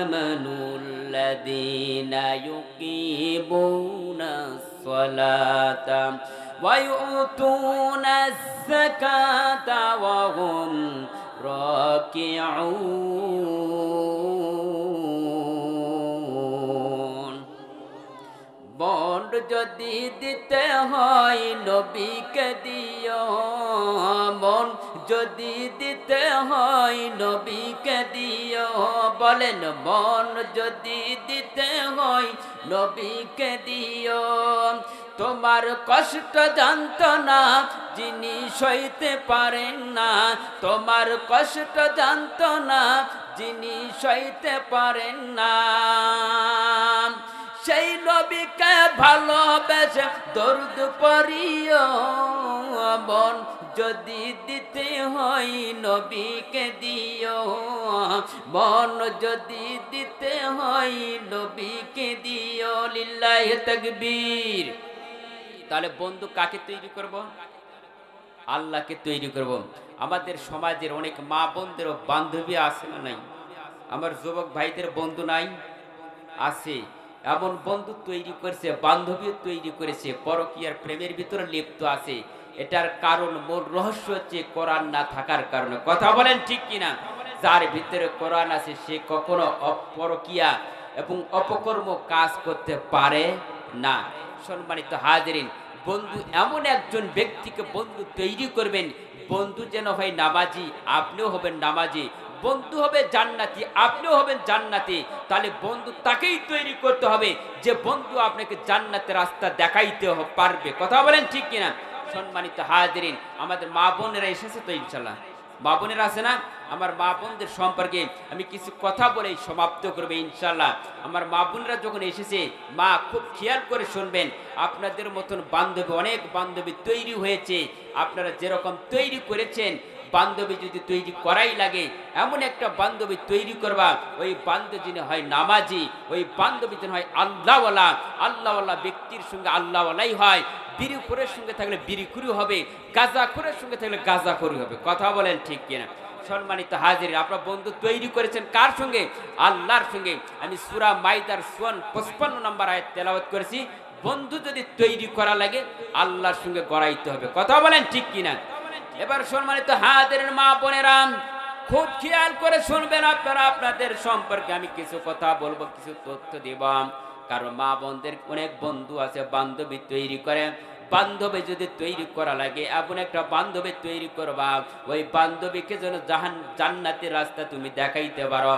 আমানুল্লাযীনা ইউকিমুনাস সালাতা ওয়া ইউতুনাস যাকাতা ওয়া হুম রাকিউন। বন্ড যদি দিতে হয় নবীকে দিও, মন যদি দিতে হয় নবীকে দিও। বলেন মন যদি দিতে হয় নবীকে দিও। তোমার কষ্ট যন্ত্রণা যিনি সইতে পারেন না, তোমার কষ্ট যন্ত্রণা যিনি সইতে পারেন না, সেই নবীকে ভালোবেসে দরুদ পড়িও। মন যদি দিতে হয় নবীকে দিও, মন যদি দিতে হয় নবীকে দিও। লিল্লাহি তাকবীর। তাহলে বন্ধু কাকে তৈরি করব? আল্লাহকে তৈরি করব। আমাদের সমাজের অনেক মা বোনদেরও বান্ধবী আছে না নাই? আমার যুবক ভাইদের বন্ধু নাই? আছে। এমন বন্ধু তৈরি করেছে, বান্ধবী তৈরি করেছে, পরকীয়ার প্রেমের ভিতরে লিপ্ত আছে। এটার কারণ, মূল রহস্য হচ্ছে কোরআন না থাকার কারণে। কথা বলেন ঠিক কিনা? যার ভিতরে কোরআন আছে সে কখনো পরকীয়া এবং অপকর্ম কাজ করতে পারে না। সম্মানিত হাজিরিন, বন্ধু এমন একজন ব্যক্তিকে বন্ধু তৈরি করবেন, বন্ধু যেন হয় নামাজি, আপনিও হবেন নামাজি। বন্ধু হবে জান্নাতি, আপনিও হবেন জান্নাতি। তাহলে বন্ধু তাকেই তৈরি করতে হবে যে বন্ধু আপনাকে জান্নাতের রাস্তা দেখাইতে পারবে। কথা বলেন ঠিক কিনা? সম্মানিত হাজিরিন, আমাদের মা বোনেরা এসেছে তো ইনশাল্লাহ, মা বোনেরা আছে না? আমার মা বোনদের সম্পর্কে আমি কিছু কথা বলে সমাপ্ত করবে ইনশাল্লাহ। আমার মা বোনরা যখন এসেছে, মা খুব খেয়াল করে শুনবেন। আপনাদের মতন বান্ধবী, অনেক বান্ধবী তৈরি হয়েছে। আপনারা যেরকম তৈরি করেছেন, বান্ধবী যদি তৈরি করাই লাগে, এমন একটা বান্ধবী তৈরি করবা, ওই বান্ধবী যিনি হয় নামাজি, ওই বান্ধবী যিনি হয় আল্লাহওয়ালা। আল্লাহওয়ালা ব্যক্তির সঙ্গে আল্লাহওয়ালাই হয়। বিড়িখোরের সঙ্গে থাকলে বিড়িখুরি হবে, গাঁজাখোরের সঙ্গে থাকলে গাঁজাখুরি হবে। কথা বলেন ঠিক কিনা? সম্মানিত হাজির, আপনারা বন্ধু তৈরি করেছেন কার সঙ্গে? আল্লাহর সঙ্গে। আমি সূরা মাইদার 55 নম্বর আয়াত তেলাওয়াত করেছি। বন্ধু যদি তৈরি করা লাগে, আল্লাহর সঙ্গে গড়াইতে হবে। কথা বলেন ঠিক কিনা? এবার সম্মানিত হাজিরিন মা বোনেরা, খুব খেয়াল করে শুনবেন আপনারা। আপনাদের সম্পর্কে আমি কিছু কথা বলবো, কিছু তথ্য দিব। কারণ মা বোনদের অনেক বন্ধু আছে, বান্ধবী তৈরি করে। বান্ধবী যদি তৈরি করা লাগে, এমন একটা বান্ধবী তৈরি করবা, ওই বান্ধবীকে যেন জান্নাতের রাস্তা তুমি দেখাইতে পারো।